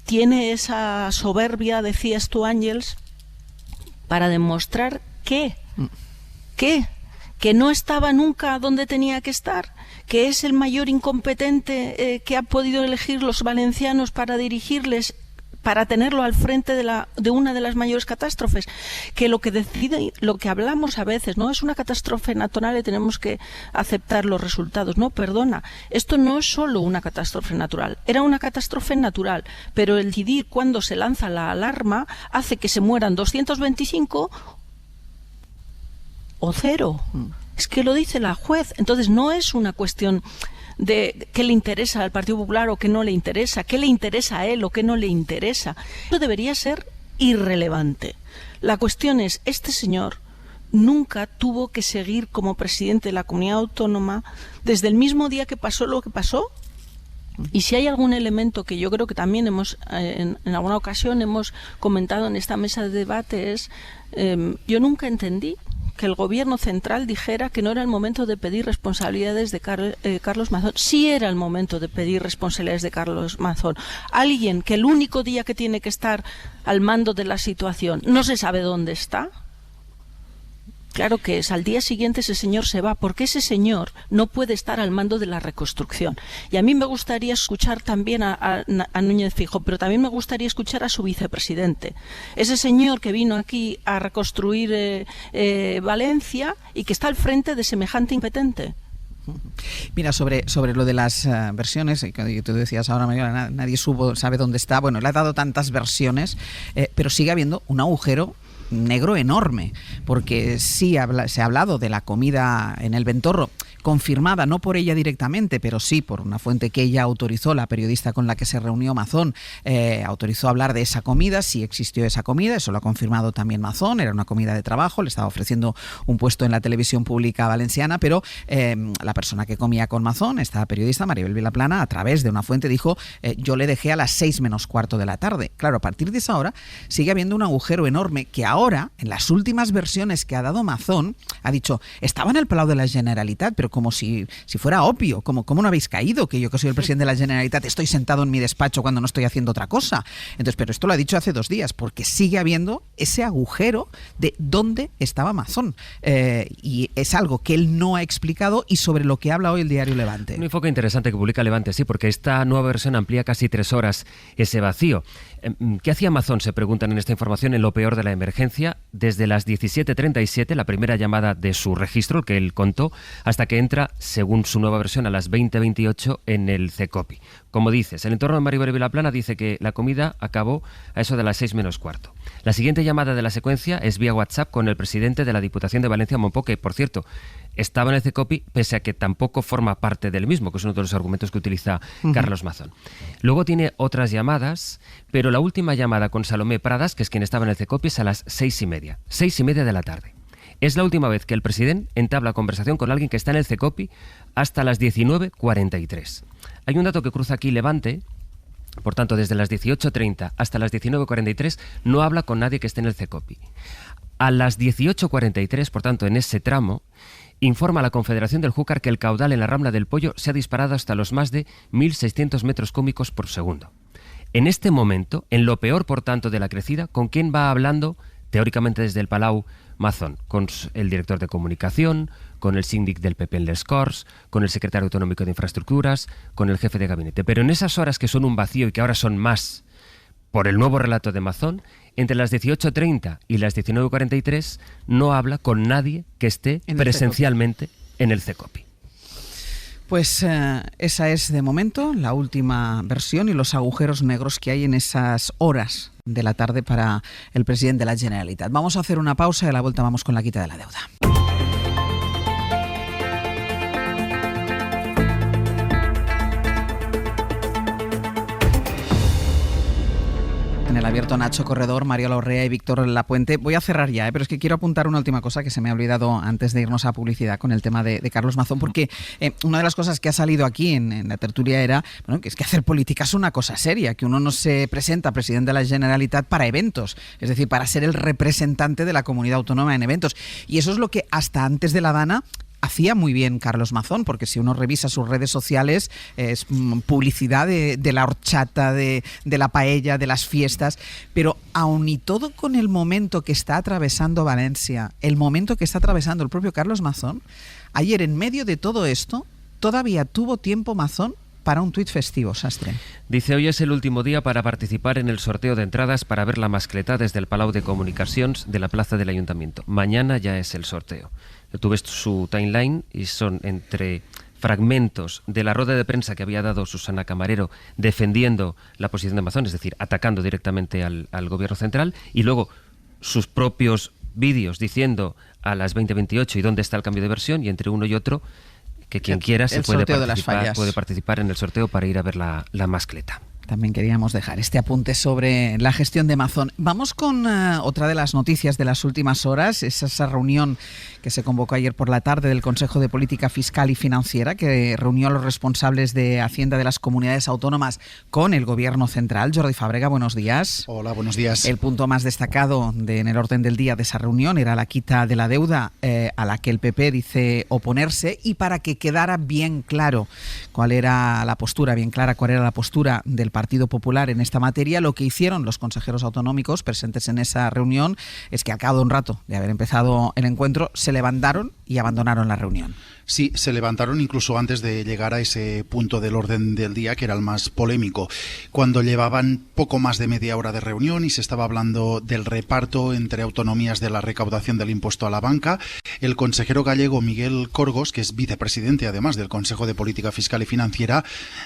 tiene esa soberbia, decías tú, Ángels, para demostrar que no estaba nunca donde tenía que estar, que es el mayor incompetente que ha podido elegir los valencianos para dirigirles, para tenerlo al frente de una de las mayores catástrofes, que lo que decide, lo que hablamos a veces, no es una catástrofe natural y tenemos que aceptar los resultados. No, perdona, esto no es solo una catástrofe natural, era una catástrofe natural, pero el decidir cuándo se lanza la alarma hace que se mueran 225 o 0. Es que lo dice la juez. Entonces no es una cuestión de qué le interesa al Partido Popular o qué no le interesa, qué le interesa a él o qué no le interesa. Eso debería ser irrelevante. La cuestión es, este señor nunca tuvo que seguir como presidente de la comunidad autónoma desde el mismo día que pasó lo que pasó. Y si hay algún elemento que yo creo que también hemos, en alguna ocasión hemos comentado en esta mesa de debate, es, yo nunca entendí que el gobierno central dijera que no era el momento de pedir responsabilidades de Carlos Mazón. Sí era el momento de pedir responsabilidades de Carlos Mazón. Alguien que el único día que tiene que estar al mando de la situación no se sabe dónde está. Claro que es, al día siguiente ese señor se va, porque ese señor no puede estar al mando de la reconstrucción. Y a mí me gustaría escuchar también a Núñez Feijóo, pero también me gustaría escuchar a su vicepresidente. Ese señor que vino aquí a reconstruir Valencia y que está al frente de semejante incompetente. Mira, sobre lo de las versiones, que tú decías ahora, María, nadie sabe dónde está. Bueno, le ha dado tantas versiones, pero sigue habiendo un agujero negro enorme, porque sí se ha hablado de la comida en el Ventorro confirmada no por ella directamente, pero sí por una fuente que ella autorizó, la periodista con la que se reunió Mazón, autorizó hablar de esa comida, sí existió esa comida, eso lo ha confirmado también Mazón, era una comida de trabajo, le estaba ofreciendo un puesto en la televisión pública valenciana, pero la persona que comía con Mazón, esta periodista, Maribel Vilaplana, a través de una fuente dijo, yo le dejé a las 6:15 de la tarde. Claro, a partir de esa hora sigue habiendo un agujero enorme que ahora, en las últimas versiones que ha dado Mazón, ha dicho, estaba en el Palau de la Generalitat, pero como si fuera obvio, ¿cómo no habéis caído? Que yo, que soy el presidente de la Generalitat, estoy sentado en mi despacho cuando no estoy haciendo otra cosa. Entonces, pero esto lo ha dicho hace 2 días, porque sigue habiendo ese agujero de dónde estaba Mazón. Y es algo que él no ha explicado y sobre lo que habla hoy el diario Levante. Un enfoque interesante que publica Levante, sí, porque esta nueva versión amplía casi 3 horas ese vacío. ¿Qué hacía Mazón? Se preguntan en esta información, en lo peor de la emergencia, desde las 17:37, la primera llamada de su registro, el que él contó, hasta que entra, según su nueva versión, a las 20:28 en el CECOPI. Como dices, el entorno de Maribel Vilaplana dice que la comida acabó a eso de las 6:15. La siguiente llamada de la secuencia es vía WhatsApp con el presidente de la Diputación de Valencia, Mompó, que, por cierto, estaba en el CECOPI, pese a que tampoco forma parte del mismo, que es uno de los argumentos que utiliza Carlos Mazón. Luego tiene otras llamadas, pero la última llamada con Salomé Pradas, que es quien estaba en el CECOPI, es a las 6:30 de la tarde. Es la última vez que el presidente entabla conversación con alguien que está en el CECOPI hasta las 19:43. Hay un dato que cruza aquí Levante. Por tanto, desde las 18:30 hasta las 19:43 no habla con nadie que esté en el CECOPI. A las 18:43, por tanto, en ese tramo, informa a la Confederación del Júcar que el caudal en la Rambla del Pollo se ha disparado hasta los más de 1.600 metros cúbicos por segundo. En este momento, en lo peor, por tanto, de la crecida, ¿con quién va hablando, teóricamente desde el Palau, Mazón? Con el director de comunicación, con el síndic del PP en Les Corts, con el secretario autonómico de Infraestructuras, con el jefe de gabinete. Pero en esas horas que son un vacío y que ahora son más por el nuevo relato de Mazón, entre las 18:30 y las 19:43 no habla con nadie que esté presencialmente en el CECOPI. Pues esa es de momento la última versión y los agujeros negros que hay en esas horas de la tarde para el presidente de la Generalitat. Vamos a hacer una pausa y a la vuelta vamos con la quita de la deuda. En el abierto, Nacho Corredor, Mariola Orrea y Víctor Lapuente. Voy a cerrar ya, pero es que quiero apuntar una última cosa que se me ha olvidado antes de irnos a publicidad con el tema de Carlos Mazón, porque una de las cosas que ha salido aquí en la tertulia era que es que hacer política es una cosa seria, que uno no se presenta presidente de la Generalitat para eventos, es decir, para ser el representante de la comunidad autónoma en eventos. Y eso es lo que hasta antes de La Habana hacía muy bien Carlos Mazón, porque si uno revisa sus redes sociales es publicidad de la horchata, de la paella, de las fiestas, pero aun y todo con el momento que está atravesando Valencia, el momento que está atravesando el propio Carlos Mazón, ayer en medio de todo esto todavía tuvo tiempo Mazón para un tuit festivo, Sastre. Dice, hoy es el último día para participar en el sorteo de entradas para ver la mascleta desde el Palau de Comunicacions de la plaza del Ayuntamiento. Mañana ya es el sorteo. Tú ves su timeline y son entre fragmentos de la rueda de prensa que había dado Susana Camarero defendiendo la posición de Mazón, es decir, atacando directamente al gobierno central, y luego sus propios vídeos diciendo a las 20:28 y dónde está el cambio de versión, y entre uno y otro que quien quiera se puede participar en el sorteo para ir a ver la mascleta. También queríamos dejar este apunte sobre la gestión de Mazón. Vamos con otra de las noticias de las últimas horas. Es esa reunión que se convocó ayer por la tarde del Consejo de Política Fiscal y Financiera, que reunió a los responsables de Hacienda de las comunidades autónomas con el Gobierno central. Jordi Fàbrega, buenos días. Hola, buenos días. El punto más destacado en el orden del día de esa reunión era la quita de la deuda, a la que el PP dice oponerse, y para que quedara bien claro cuál era la postura del Partido Popular en esta materia, lo que hicieron los consejeros autonómicos presentes en esa reunión es que al cabo de un rato de haber empezado el encuentro se levantaron y abandonaron la reunión. Sí, se levantaron incluso antes de llegar a ese punto del orden del día, que era el más polémico, cuando llevaban poco más de media hora de reunión y se estaba hablando del reparto entre autonomías de la recaudación del impuesto a la banca. El consejero gallego Miguel Corgos, que es vicepresidente además del Consejo de Política Fiscal y Financiera,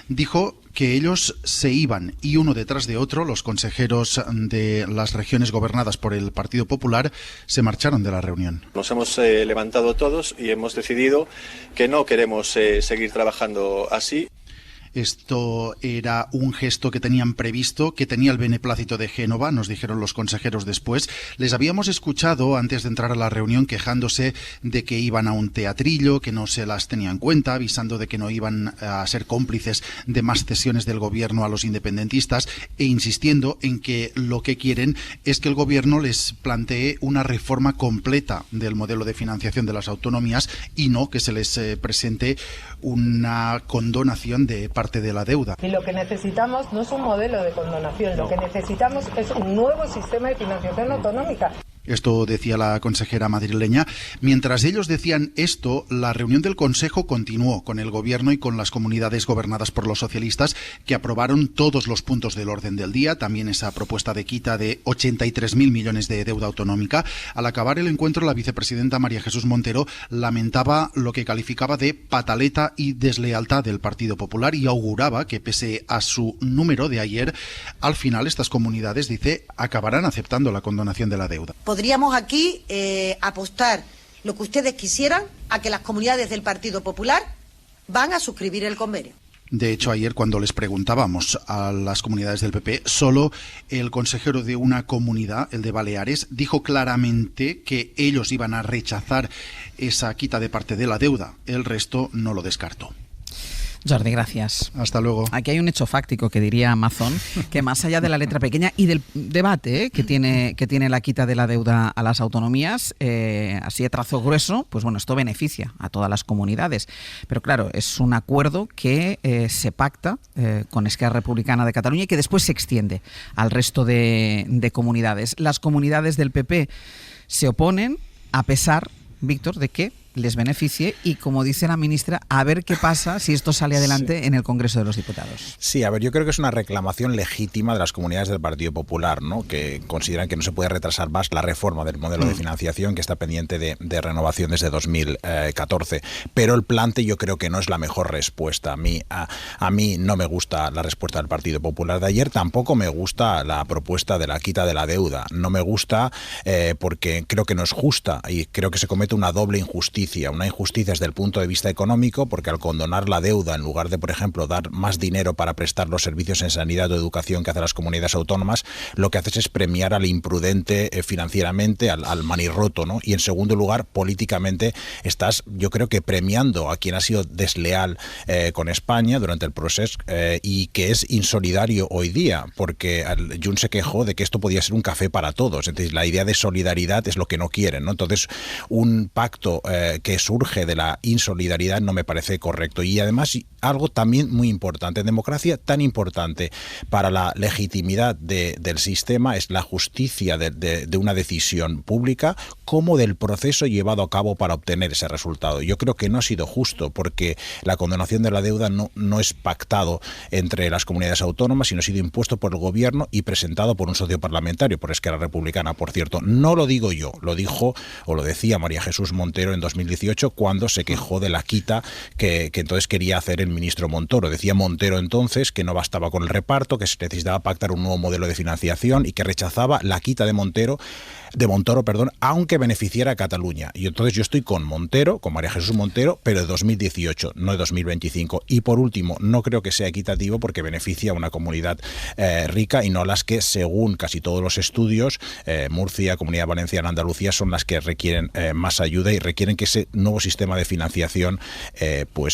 dijo que ellos se iban, y uno detrás de otro, los consejeros de las regiones gobernadas por el Partido Popular se marcharon de la reunión. Nos hemos levantado todos y hemos decidido que no queremos seguir trabajando así. Esto era un gesto que tenían previsto, que tenía el beneplácito de Génova, nos dijeron los consejeros después. Les habíamos escuchado antes de entrar a la reunión quejándose de que iban a un teatrillo, que no se las tenía en cuenta, avisando de que no iban a ser cómplices de más cesiones del gobierno a los independentistas e insistiendo en que lo que quieren es que el gobierno les plantee una reforma completa del modelo de financiación de las autonomías y no que se les presente una condonación de parte de la deuda. Y lo que necesitamos no es un modelo de condonación, lo que necesitamos es un nuevo sistema de financiación autonómica. Esto decía la consejera madrileña. Mientras ellos decían esto, la reunión del Consejo continuó con el Gobierno y con las comunidades gobernadas por los socialistas, que aprobaron todos los puntos del orden del día, también esa propuesta de quita de 83.000 millones de deuda autonómica. Al acabar el encuentro, la vicepresidenta María Jesús Montero lamentaba lo que calificaba de pataleta y deslealtad del Partido Popular y auguraba que, pese a su número de ayer, al final estas comunidades, dice, acabarán aceptando la condonación de la deuda. Podríamos aquí apostar lo que ustedes quisieran a que las comunidades del Partido Popular van a suscribir el convenio. De hecho, ayer cuando les preguntábamos a las comunidades del PP, solo el consejero de una comunidad, el de Baleares, dijo claramente que ellos iban a rechazar esa quita de parte de la deuda. El resto no lo descartó. Jordi, gracias. Hasta luego. Aquí hay un hecho fáctico que diría Mazón, que más allá de la letra pequeña y del debate que tiene la quita de la deuda a las autonomías, así de trazo grueso, pues bueno, esto beneficia a todas las comunidades. Pero claro, es un acuerdo que se pacta con Esquerra Republicana de Cataluña y que después se extiende al resto de comunidades. Las comunidades del PP se oponen a pesar, Víctor, de que les beneficie y, como dice la ministra, a ver qué pasa si esto sale adelante en el Congreso de los Diputados. Sí, a ver, yo creo que es una reclamación legítima de las comunidades del Partido Popular, ¿no? Que consideran que no se puede retrasar más la reforma del modelo de financiación que está pendiente de renovación desde 2014. Pero el plante yo creo que no es la mejor respuesta. A mí no me gusta la respuesta del Partido Popular de ayer, tampoco me gusta la propuesta de la quita de la deuda. No me gusta porque creo que no es justa y creo que se comete una doble injusticia. Una injusticia desde el punto de vista económico, porque al condonar la deuda, en lugar de, por ejemplo, dar más dinero para prestar los servicios en sanidad o educación que hacen las comunidades autónomas, lo que haces es premiar al imprudente financieramente, al manirroto, ¿no? Y en segundo lugar, políticamente, estás, yo creo que premiando a quien ha sido desleal con España durante el proceso y que es insolidario hoy día, porque Junts se quejó de que esto podía ser un café para todos. Entonces, la idea de solidaridad es lo que no quieren, ¿no? Entonces, un pacto que surge de la insolidaridad no me parece correcto. Y además, algo también muy importante, en democracia tan importante para la legitimidad del sistema es la justicia de una decisión pública como del proceso llevado a cabo para obtener ese resultado. Yo creo que no ha sido justo porque la condonación de la deuda no es pactado entre las comunidades autónomas, sino ha sido impuesto por el gobierno y presentado por un socio parlamentario, por Esquerra Republicana, por cierto. No lo digo yo, lo dijo o lo decía María Jesús Montero en 2018 cuando se quejó de la quita que entonces quería hacer el ministro Montoro. Decía Montero entonces que no bastaba con el reparto, que se necesitaba pactar un nuevo modelo de financiación y que rechazaba la quita de Montoro, aunque beneficiara a Cataluña. Y entonces yo estoy con Montero, con María Jesús Montero, pero de 2018, no de 2025. Y por último, no creo que sea equitativo porque beneficia a una comunidad rica y no a las que, según casi todos los estudios, Murcia, Comunidad Valenciana, Andalucía, son las que requieren más ayuda y requieren que ese nuevo sistema de financiación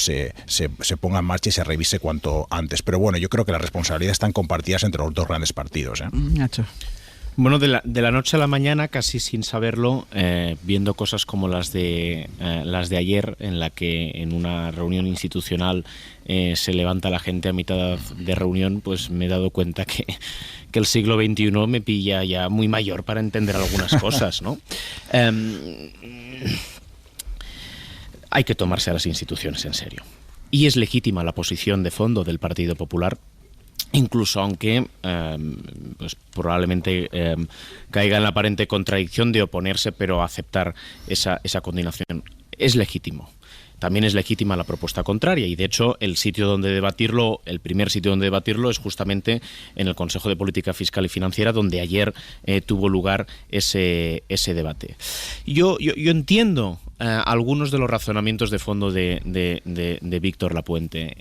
se ponga en marcha y se revise cuanto antes. Pero bueno, yo creo que las responsabilidades están compartidas entre los dos grandes partidos. Nacho. Bueno, de la noche a la mañana, casi sin saberlo, viendo cosas como las de ayer, en la que en una reunión institucional se levanta la gente a mitad de reunión, pues me he dado cuenta que el siglo XXI me pilla ya muy mayor para entender algunas cosas, ¿no? Hay que tomarse a las instituciones en serio. Y es legítima la posición de fondo del Partido Popular, incluso aunque pues probablemente caiga en la aparente contradicción de oponerse pero aceptar esa condenación. Es legítimo. también es legítima la propuesta contraria, y de hecho el primer sitio donde debatirlo es justamente en el Consejo de Política Fiscal y Financiera, donde ayer tuvo lugar ese debate. Yo entiendo algunos de los razonamientos de fondo de Víctor Lapuente,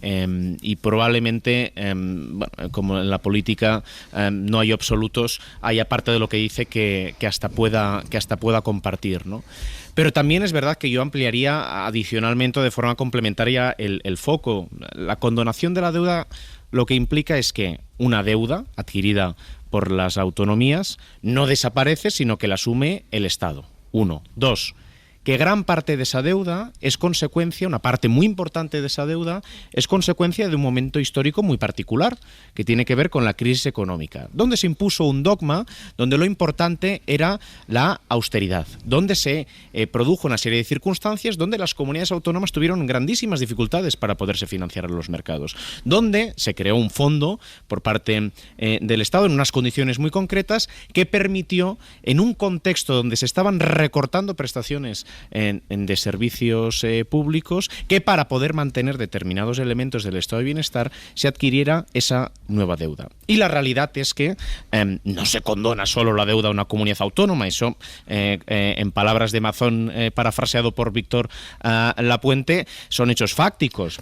y probablemente, como en la política no hay absolutos, haya parte de lo que dice que hasta pueda compartir, ¿no? Pero también es verdad que yo ampliaría adicionalmente, de forma complementaria, el foco. La condonación de la deuda lo que implica es que una deuda adquirida por las autonomías no desaparece, sino que la asume el Estado. 1. 2. Que gran parte de esa deuda es consecuencia, una parte muy importante de esa deuda, es consecuencia de un momento histórico muy particular, que tiene que ver con la crisis económica, donde se impuso un dogma, donde lo importante era la austeridad, donde se produjo una serie de circunstancias donde las comunidades autónomas tuvieron grandísimas dificultades para poderse financiar en los mercados, donde se creó un fondo por parte del Estado en unas condiciones muy concretas que permitió, en un contexto donde se estaban recortando prestaciones de servicios públicos, que para poder mantener determinados elementos del estado de bienestar se adquiriera esa nueva deuda. Y la realidad es que no se condona solo la deuda a una comunidad autónoma, eso en palabras de Mazón, parafraseado por Víctor Lapuente, son hechos fácticos.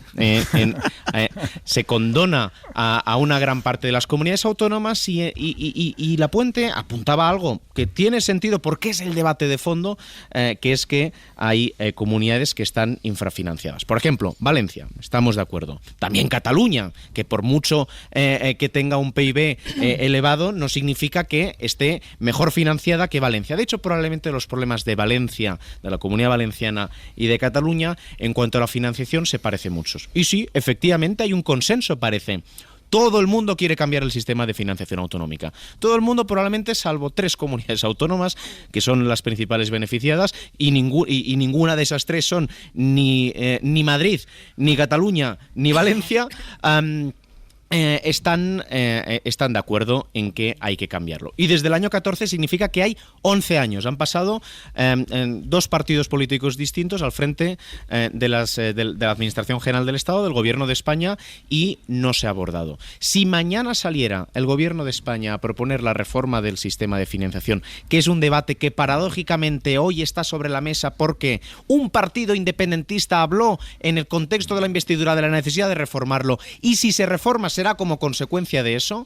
Se condona a una gran parte de las comunidades autónomas y Lapuente apuntaba algo que tiene sentido porque es el debate de fondo, que es que hay comunidades que están infrafinanciadas. Por ejemplo, Valencia, estamos de acuerdo. También Cataluña, que por mucho que tenga un PIB elevado, no significa que esté mejor financiada que Valencia. De hecho, probablemente los problemas de Valencia, de la Comunidad Valenciana y de Cataluña, en cuanto a la financiación, se parecen muchos. Y sí, efectivamente hay un consenso, parece. Todo el mundo quiere cambiar el sistema de financiación autonómica. Todo el mundo, probablemente, salvo 3 comunidades autónomas, que son las principales beneficiadas, y ninguna de esas 3 son ni Madrid, ni Cataluña, ni Valencia. Están de acuerdo en que hay que cambiarlo. Y desde el año 14 significa que hay 11 años. Han pasado 2 partidos políticos distintos al frente de la Administración General del Estado, del Gobierno de España, y no se ha abordado. Si mañana saliera el Gobierno de España a proponer la reforma del sistema de financiación, que es un debate que paradójicamente hoy está sobre la mesa porque un partido independentista habló en el contexto de la investidura de la necesidad de reformarlo, y si se reforma será como consecuencia de eso.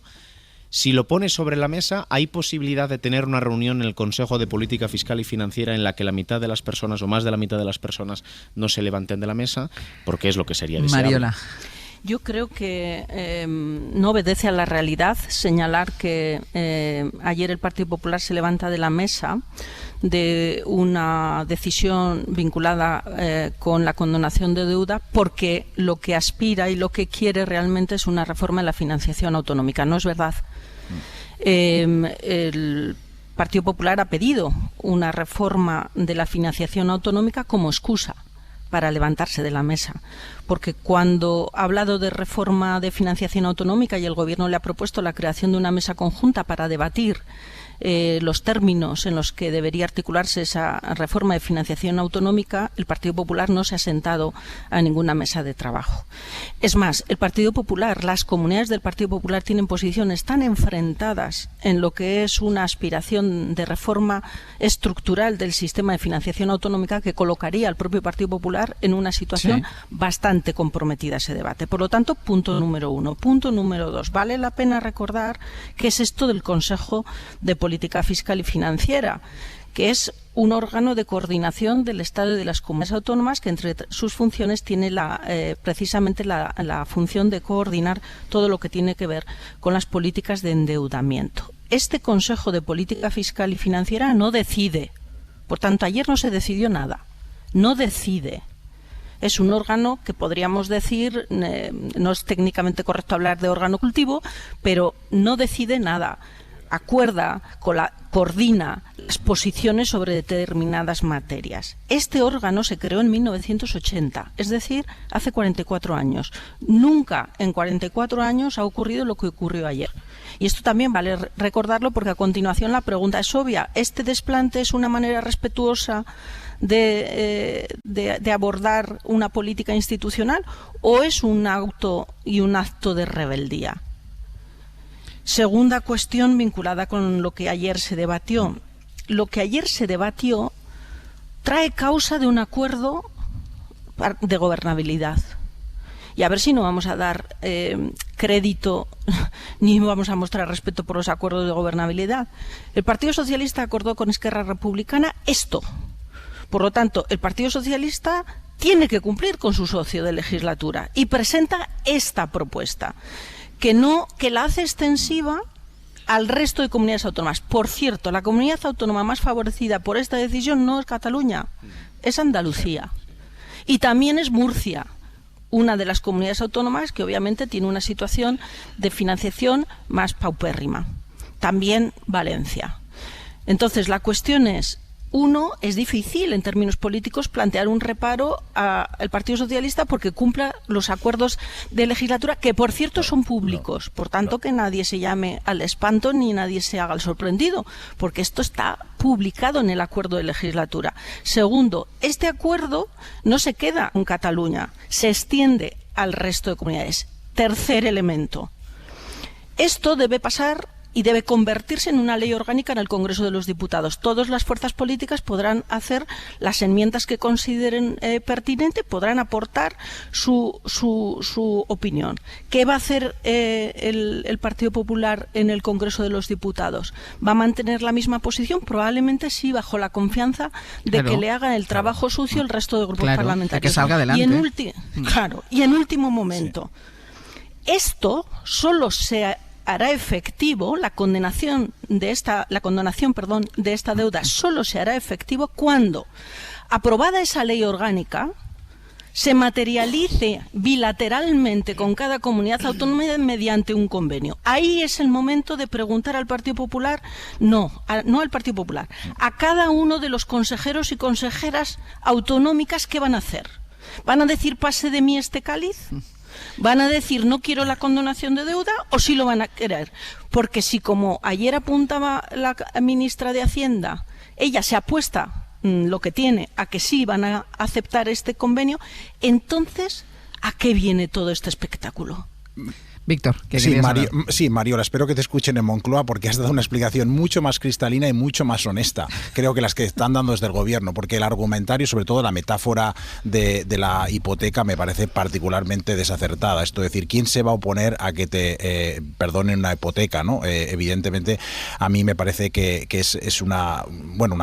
Si lo pone sobre la mesa, hay posibilidad de tener una reunión en el Consejo de Política Fiscal y Financiera en la que la mitad de las personas o más de la mitad de las personas no se levanten de la mesa, porque es lo que sería deseable. Mariola. Yo creo que no obedece a la realidad señalar que ayer el Partido Popular se levanta de la mesa de una decisión vinculada con la condonación de deuda, porque lo que aspira y lo que quiere realmente es una reforma de la financiación autonómica. No es verdad. El Partido Popular ha pedido una reforma de la financiación autonómica como excusa para levantarse de la mesa, porque cuando ha hablado de reforma de financiación autonómica y el Gobierno le ha propuesto la creación de una mesa conjunta para debatir los términos en los que debería articularse esa reforma de financiación autonómica, el Partido Popular no se ha sentado a ninguna mesa de trabajo. Es más, el Partido Popular, las comunidades del Partido Popular tienen posiciones tan enfrentadas en lo que es una aspiración de reforma estructural del sistema de financiación autonómica que colocaría al propio Partido Popular en una situación bastante comprometida ese debate. Por lo tanto, punto número 1. Punto número 2. Vale la pena recordar qué es esto del Consejo de Política Fiscal y Financiera, que es un órgano de coordinación del Estado y de las comunidades autónomas que entre sus funciones tiene precisamente la función de coordinar todo lo que tiene que ver con las políticas de endeudamiento. Este Consejo de Política Fiscal y Financiera no decide, por tanto ayer no se decidió nada, no decide. Es un órgano que podríamos decir, no es técnicamente correcto hablar de órgano cultivo, pero no decide nada. acuerda, coordina las posiciones sobre determinadas materias. Este órgano se creó en 1980, es decir, hace 44 años. Nunca en 44 años ha ocurrido lo que ocurrió ayer. Y esto también vale recordarlo porque a continuación la pregunta es obvia. ¿Este desplante es una manera respetuosa de abordar una política institucional o es un acto de rebeldía? Segunda cuestión vinculada con lo que ayer se debatió. Lo que ayer se debatió trae causa de un acuerdo de gobernabilidad. Y a ver si no vamos a dar crédito ni vamos a mostrar respeto por los acuerdos de gobernabilidad. El Partido Socialista acordó con Esquerra Republicana esto. Por lo tanto, el Partido Socialista tiene que cumplir con su socio de legislatura y presenta esta propuesta, que la hace extensiva al resto de comunidades autónomas. Por cierto, la comunidad autónoma más favorecida por esta decisión no es Cataluña, es Andalucía. Y también es Murcia, una de las comunidades autónomas que obviamente tiene una situación de financiación más paupérrima. También Valencia. Entonces, la cuestión es, uno, es difícil en términos políticos plantear un reparo al Partido Socialista porque cumpla los acuerdos de legislatura, que por cierto son públicos. Por tanto, que nadie se llame al espanto ni nadie se haga el sorprendido, porque esto está publicado en el acuerdo de legislatura. Segundo, este acuerdo no se queda en Cataluña, se extiende al resto de comunidades. Tercer elemento. Esto debe pasar y debe convertirse en una ley orgánica en el Congreso de los Diputados. Todas las fuerzas políticas podrán hacer las enmiendas que consideren pertinente, podrán aportar su opinión. ¿Qué va a hacer el Partido Popular en el Congreso de los Diputados? ¿Va a mantener la misma posición? Probablemente sí, bajo la confianza de que le hagan el trabajo sucio el resto de grupos parlamentarios. Que salga adelante. Y en último momento, esto solo se hará efectivo, la condonación de esta deuda solo se hará efectivo cuando, aprobada esa ley orgánica, se materialice bilateralmente con cada comunidad autónoma mediante un convenio. Ahí es el momento de preguntar al Partido Popular, no al Partido Popular, a cada uno de los consejeros y consejeras autonómicas qué van a hacer. ¿Van a decir pase de mí este cáliz? ¿Van a decir no quiero la condonación de deuda o sí lo van a querer? Porque si, como ayer apuntaba la ministra de Hacienda, ella se apuesta lo que tiene a que sí van a aceptar este convenio, entonces, ¿a qué viene todo este espectáculo? Víctor, ¿qué Mariola, espero que te escuchen en Moncloa porque has dado una explicación mucho más cristalina y mucho más honesta, creo que las que están dando desde el gobierno, porque el argumentario, sobre todo la metáfora de la hipoteca, me parece particularmente desacertada. Esto es decir, ¿quién se va a oponer a que te perdonen una hipoteca, ¿no? Evidentemente, a mí me parece que es una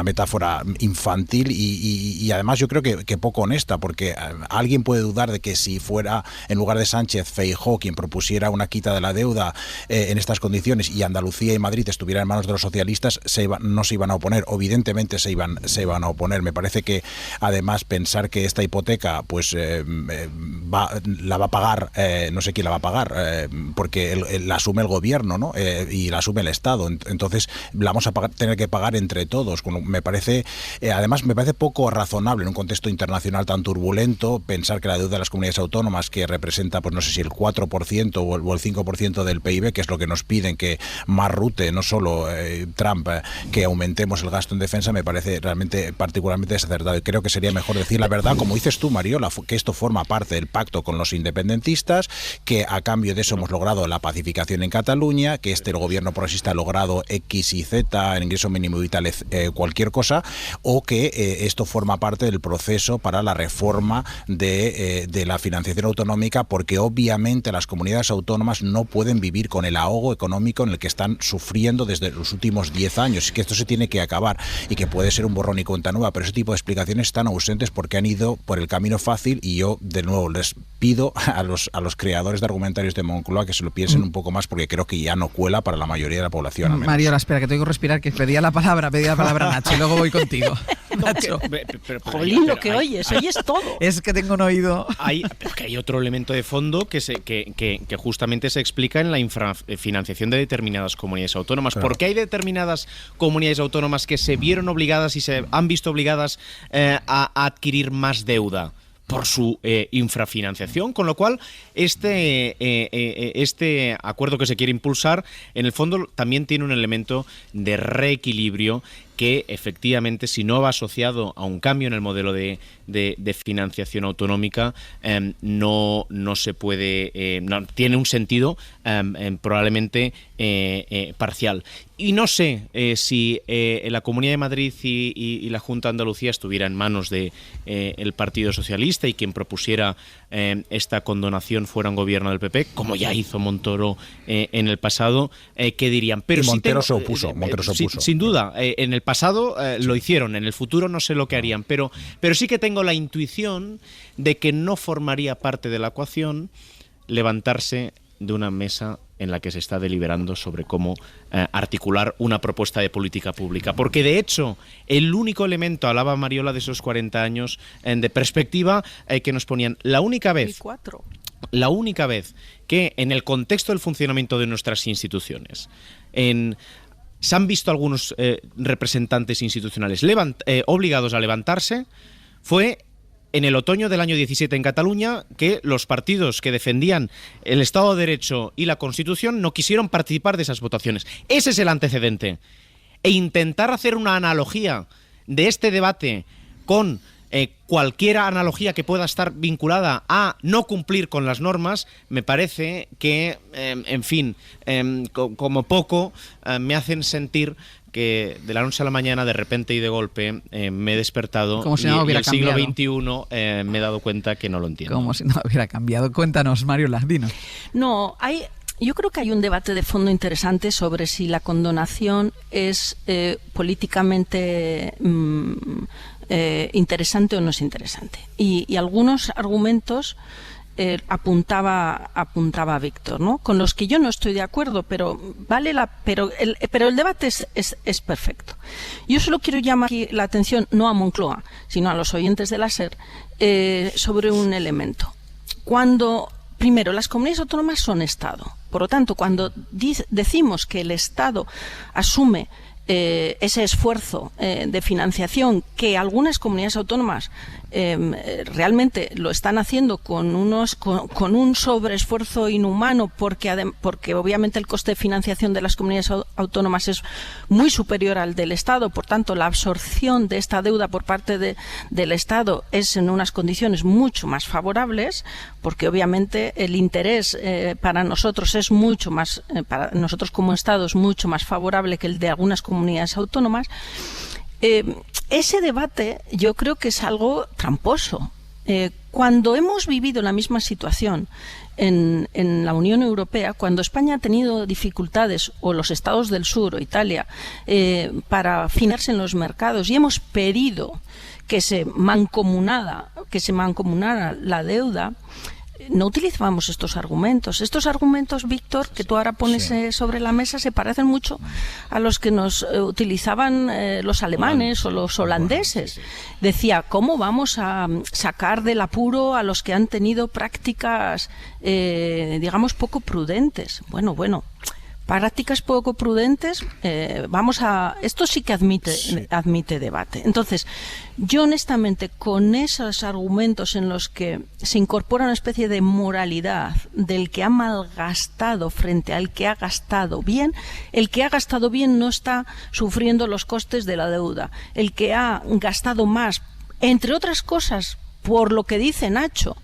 metáfora infantil y además yo creo que poco honesta, porque alguien puede dudar de que si fuera, en lugar de Sánchez, Feijóo quien propusiera una quita de la deuda en estas condiciones y Andalucía y Madrid estuvieran en manos de los socialistas, no se iban a oponer. Evidentemente se iban a oponer. Me parece que además pensar que esta hipoteca pues la va a pagar, no sé quién la va a pagar, porque la asume el gobierno, ¿no? Y la asume el Estado. Entonces la vamos a tener que pagar entre todos. Me parece, además me parece poco razonable en un contexto internacional tan turbulento pensar que la deuda de las comunidades autónomas, que representa pues no sé si el 4% o el 5% del PIB, que es lo que nos piden que más rute, no solo Trump, que aumentemos el gasto en defensa, me parece realmente particularmente desacertado. Y creo que sería mejor decir la verdad, como dices tú, Mariola, que esto forma parte del pacto con los independentistas, que a cambio de eso hemos logrado la pacificación en Cataluña, que el gobierno progresista ha logrado X y Z, el ingreso mínimo vital, cualquier cosa, o que esto forma parte del proceso para la reforma de la financiación autonómica, porque obviamente las comunidades autónomas no pueden vivir con el ahogo económico en el que están sufriendo desde los últimos 10 años, y que esto se tiene que acabar y que puede ser un borrón y cuenta nueva, pero ese tipo de explicaciones están ausentes porque han ido por el camino fácil, y yo de nuevo les pido a los creadores de argumentarios de Moncloa que se lo piensen un poco más, porque creo que ya no cuela para la mayoría de la población. Mariola, espera, que tengo que respirar, que pedía la palabra Nacho, y luego voy contigo. Nacho. Jolín, lo que oyes todo. Es que tengo un oído. Pero que hay otro elemento de fondo que justamente se explica en la infrafinanciación de determinadas comunidades autónomas. Claro. ¿Por qué hay determinadas comunidades autónomas que se vieron obligadas y se han visto obligadas a adquirir más deuda? Por su infrafinanciación, con lo cual este acuerdo que se quiere impulsar, en el fondo también tiene un elemento de reequilibrio que efectivamente, si no va asociado a un cambio en el modelo de financiación autonómica, no se puede, no tiene un sentido probablemente parcial. Y no sé si la Comunidad de Madrid y la Junta de Andalucía estuviera en manos de el Partido Socialista y quien propusiera esta condonación fuera un gobierno del PP, como ya hizo Montoro en el pasado, ¿qué dirían? Pero y Montero se opuso. Sin duda, en el pasado lo hicieron, en el futuro no sé lo que harían, pero sí que tengo la intuición de que no formaría parte de la ecuación levantarse de una mesa en la que se está deliberando sobre cómo articular una propuesta de política pública. Porque, de hecho, el único elemento, hablaba Mariola de esos 40 años de perspectiva que nos ponían, la única vez que en el contexto del funcionamiento de nuestras instituciones, se han visto algunos representantes institucionales obligados a levantarse, fue en el otoño del año 17 en Cataluña, que los partidos que defendían el Estado de Derecho y la Constitución no quisieron participar de esas votaciones. Ese es el antecedente. E intentar hacer una analogía de este debate con cualquier analogía que pueda estar vinculada a no cumplir con las normas, me parece que, en fin, como poco, me hacen sentir que de la noche a la mañana, de repente y de golpe, me he despertado como si no hubiera el siglo cambiado. XXI me he dado cuenta que no lo entiendo. Como si no hubiera cambiado. Cuéntanos, Mariola, dinos. No, yo creo que hay un debate de fondo interesante sobre si la condonación es políticamente interesante o no es interesante. Y algunos argumentos apuntaba Víctor, ¿no? Con los que yo no estoy de acuerdo, pero pero el debate es perfecto. Yo solo quiero llamar aquí la atención, no a Moncloa, sino a los oyentes de la SER, sobre un elemento. Primero, las comunidades autónomas son Estado. Por lo tanto, cuando decimos que el Estado asume ese esfuerzo de financiación que algunas comunidades autónomas realmente lo están haciendo con un sobreesfuerzo inhumano, porque obviamente el coste de financiación de las comunidades autónomas es muy superior al del Estado. Por tanto, la absorción de esta deuda por parte del Estado es en unas condiciones mucho más favorables, porque obviamente el interés para nosotros es mucho más, para nosotros como Estado es mucho más favorable que el de algunas comunidades autónomas. Ese debate yo creo que es algo tramposo. Cuando hemos vivido la misma situación en la Unión Europea, cuando España ha tenido dificultades, o los estados del sur, o Italia, para financiarse en los mercados, y hemos pedido que se mancomunara la deuda, no utilizábamos estos argumentos. Estos argumentos, Víctor, que tú ahora pones sobre la mesa, se parecen mucho a los que nos utilizaban los alemanes o los holandeses. Decía, ¿cómo vamos a sacar del apuro a los que han tenido prácticas, digamos, poco prudentes? Bueno, prácticas poco prudentes, esto sí que admite debate. Entonces, yo honestamente, con esos argumentos en los que se incorpora una especie de moralidad del que ha malgastado frente al que ha gastado bien, el que ha gastado bien no está sufriendo los costes de la deuda. El que ha gastado más, entre otras cosas, por lo que dice Nacho,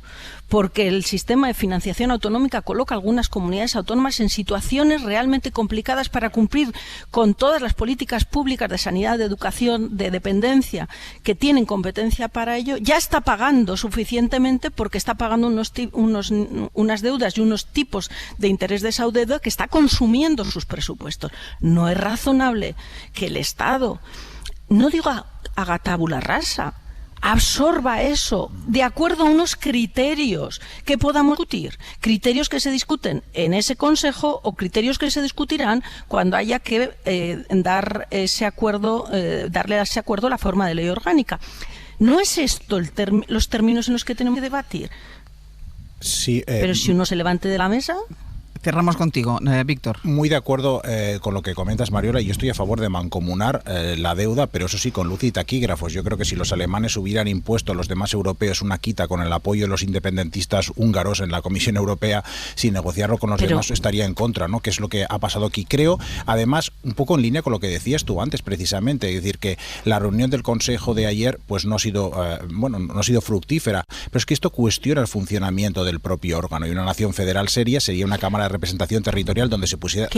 porque el sistema de financiación autonómica coloca a algunas comunidades autónomas en situaciones realmente complicadas para cumplir con todas las políticas públicas de sanidad, de educación, de dependencia, que tienen competencia para ello. Ya está pagando suficientemente, porque está pagando unas deudas y unos tipos de interés de esa deuda que está consumiendo sus presupuestos. No es razonable que el Estado, no digo haga tabula rasa, absorba eso de acuerdo a unos criterios que podamos discutir, criterios que se discuten en ese consejo o criterios que se discutirán cuando haya que darle a ese acuerdo la forma de ley orgánica. ¿No es esto los términos en los que tenemos que debatir? Sí, pero si uno se levante de la mesa... Cerramos contigo, Víctor. Muy de acuerdo con lo que comentas, Mariola, y yo estoy a favor de mancomunar la deuda, pero eso sí, con luz y taquígrafos. Yo creo que si los alemanes hubieran impuesto a los demás europeos una quita con el apoyo de los independentistas húngaros en la Comisión Europea, sin negociarlo con los demás, estaría en contra, ¿no? Que es lo que ha pasado aquí. Creo, además, un poco en línea con lo que decías tú antes, precisamente, es decir, que la reunión del Consejo de ayer pues no ha sido, no ha sido fructífera, pero es que esto cuestiona el funcionamiento del propio órgano, y una nación federal seria sería una Cámara de Representación Territorial donde se pudieran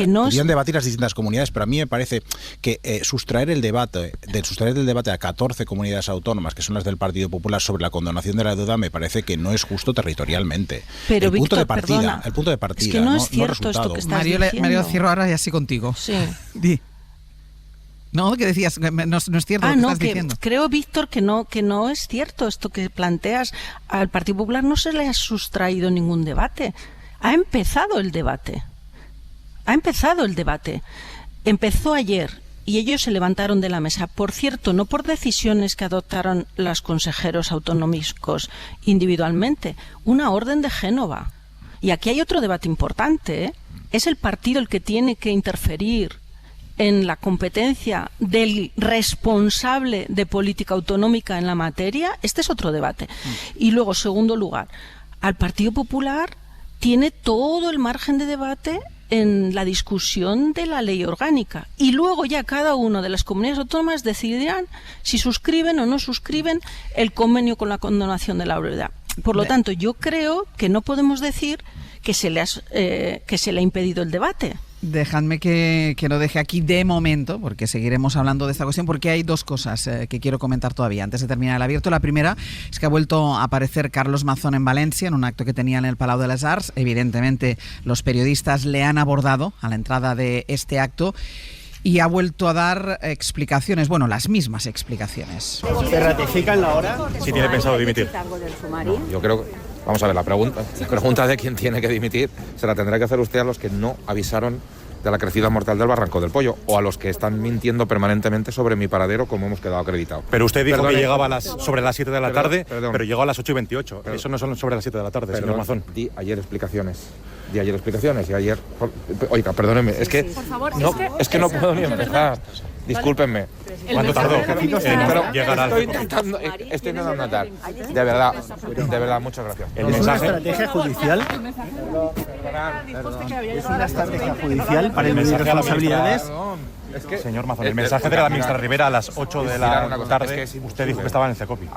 debatir las distintas comunidades, pero a mí me parece que sustraer del debate a 14 comunidades autónomas, que son las del Partido Popular, sobre la condonación de la deuda, me parece que no es justo territorialmente. Pero el punto Víctor, de partida, perdona, el punto de partida, es que no es cierto esto que estás diciendo. Mario, cierro ahora y así contigo. Sí. Di. No, que decías, no es cierto lo que estás diciendo. Creo, Víctor, que no es cierto esto que planteas. Al Partido Popular no se le ha sustraído ningún debate. Ha empezado el debate. Empezó ayer y ellos se levantaron de la mesa. Por cierto, no por decisiones que adoptaron los consejeros autonómicos individualmente, una orden de Génova. Y aquí hay otro debate importante, ¿eh? Es el partido el que tiene que interferir en la competencia del responsable de política autonómica en la materia. Este es otro debate. Y luego, segundo lugar, al Partido Popular tiene todo el margen de debate en la discusión de la ley orgánica, y luego ya cada una de las comunidades autónomas decidirán si suscriben o no suscriben el convenio con la condonación de la deuda. Por lo tanto, yo creo que no podemos decir que se le ha impedido el debate. Dejadme que lo deje aquí de momento, porque seguiremos hablando de esta cuestión, porque hay dos cosas que quiero comentar todavía antes de terminar el abierto. La primera es que ha vuelto a aparecer Carlos Mazón en Valencia en un acto que tenía en el Palau de les Arts. Evidentemente los periodistas le han abordado a la entrada de este acto y ha vuelto a dar explicaciones, bueno, las mismas explicaciones. ¿Se ratifica en la hora? Si tiene pensado dimitir. No, yo creo que... Vamos a ver, la pregunta de quién tiene que dimitir se la tendrá que hacer usted a los que no avisaron de la crecida mortal del Barranco del Pollo, o a los que están mintiendo permanentemente sobre mi paradero, como hemos quedado acreditado. Pero usted dijo que llegaba sobre las 7 de la tarde, pero llegó a las 8:28. Eso no son sobre las 7 de la tarde, señor Mazón. Di ayer explicaciones y ayer... Oiga, perdóneme, es que... Por favor, es que no puedo ni empezar. Discúlpenme. ¿Cuánto tardó? Estoy intentando notar. De verdad, muchas gracias. ¿Es una estrategia judicial? ¿Es una estrategia judicial para eludir responsabilidades? Señor Mazón, el mensaje de la ministra Rivera a las 8 de la tarde, usted dijo que estaba en el CECOPI.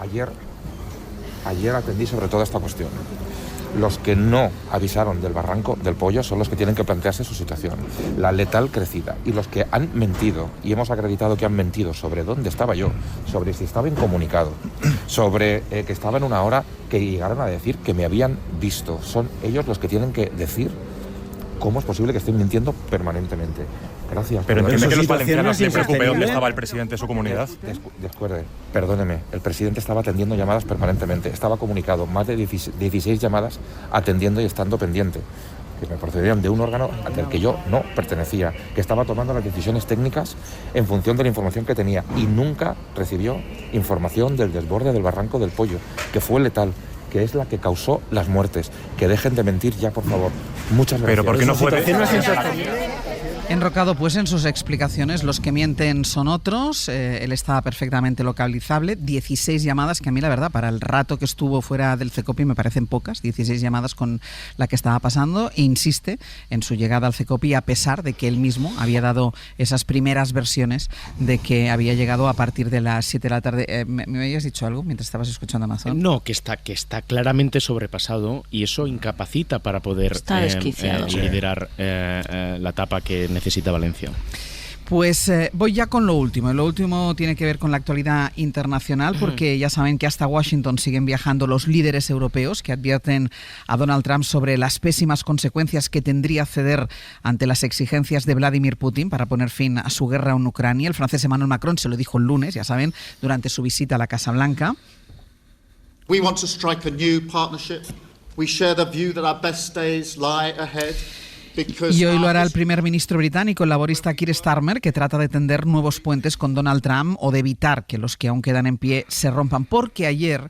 Ayer atendí sobre toda esta cuestión. Los que no avisaron del Barranco del Pollo son los que tienen que plantearse su situación, la letal crecida. Y los que han mentido, y hemos acreditado que han mentido sobre dónde estaba yo, sobre si estaba incomunicado, sobre que estaba en una hora que llegaron a decir que me habían visto, son ellos los que tienen que decir cómo es posible que estén mintiendo permanentemente. Gracias. Pero entiende que los valencianos les preocupe dónde estaba el presidente de su comunidad. Descuerde, perdóneme, el presidente estaba atendiendo llamadas permanentemente, estaba comunicado, más de 16 llamadas atendiendo y estando pendiente, que me procedían de un órgano al que yo no pertenecía, que estaba tomando las decisiones técnicas en función de la información que tenía, y nunca recibió información del desborde del Barranco del Pollo, que fue letal, que es la que causó las muertes. Que dejen de mentir ya, por favor. Muchas gracias. Pero ¿por qué no fue? Enrocado, pues en sus explicaciones, los que mienten son otros. Él estaba perfectamente localizable. 16 llamadas, que a mí la verdad, para el rato que estuvo fuera del CECOPI me parecen pocas. 16 llamadas con la que estaba pasando, e insiste en su llegada al CECOPI, a pesar de que él mismo había dado esas primeras versiones de que había llegado a partir de las 7 de la tarde. ¿Me habías dicho algo mientras estabas escuchando a Mazón? No, que está claramente sobrepasado, y eso incapacita para poder liderar la etapa que necesita Valencia. Pues voy ya con lo último. Lo último tiene que ver con la actualidad internacional, porque ya saben que hasta Washington siguen viajando los líderes europeos que advierten a Donald Trump sobre las pésimas consecuencias que tendría ceder ante las exigencias de Vladimir Putin para poner fin a su guerra en Ucrania. El francés Emmanuel Macron se lo dijo el lunes, ya saben, durante su visita a la Casa Blanca. We want to strike a new partnership. We share the view that our best days lie ahead. Y hoy lo hará el primer ministro británico, el laborista Keir Starmer, que trata de tender nuevos puentes con Donald Trump o de evitar que los que aún quedan en pie se rompan, porque ayer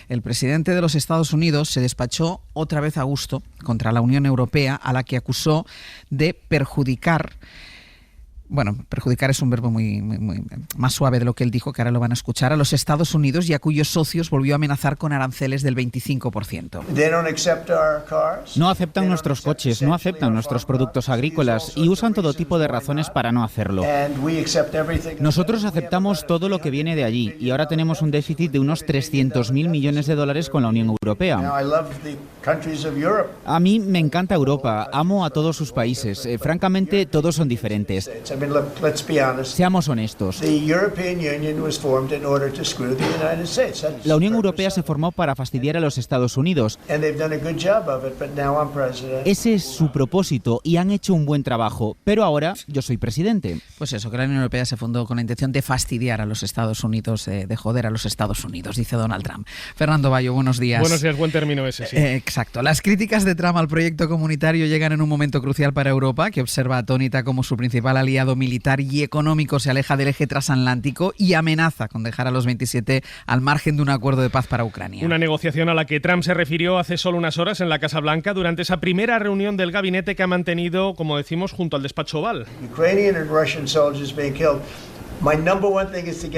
el presidente de los Estados Unidos se despachó otra vez a gusto contra la Unión Europea, a la que acusó de perjudicar. Bueno, perjudicar es un verbo muy más suave de lo que él dijo, que ahora lo van a escuchar, a los Estados Unidos y a cuyos socios volvió a amenazar con aranceles del 25%. No aceptan nuestros coches, no aceptan nuestros productos agrícolas y usan todo tipo de razones para no hacerlo. Nosotros aceptamos todo lo que viene de allí y ahora tenemos un déficit de unos 300.000 millones de dólares con la Unión Europea. A mí me encanta Europa, amo a todos sus países, francamente todos son diferentes. Seamos honestos. La Unión Europea se formó para fastidiar a los Estados Unidos. Ese es su propósito y han hecho un buen trabajo, pero ahora yo soy presidente. Pues eso, que la Unión Europea se fundó con la intención de fastidiar a los Estados Unidos, de joder a los Estados Unidos, dice Donald Trump. Fernando Bayo, buenos días. Buenos días, buen término ese, sí. Exacto. Las críticas de Trump al proyecto comunitario llegan en un momento crucial para Europa, que observa atónita como su principal aliado militar y económico se aleja del eje transatlántico y amenaza con dejar a los 27 al margen de un acuerdo de paz para Ucrania. Una negociación a la que Trump se refirió hace solo unas horas en la Casa Blanca durante esa primera reunión del gabinete que ha mantenido, como decimos, junto al despacho Oval.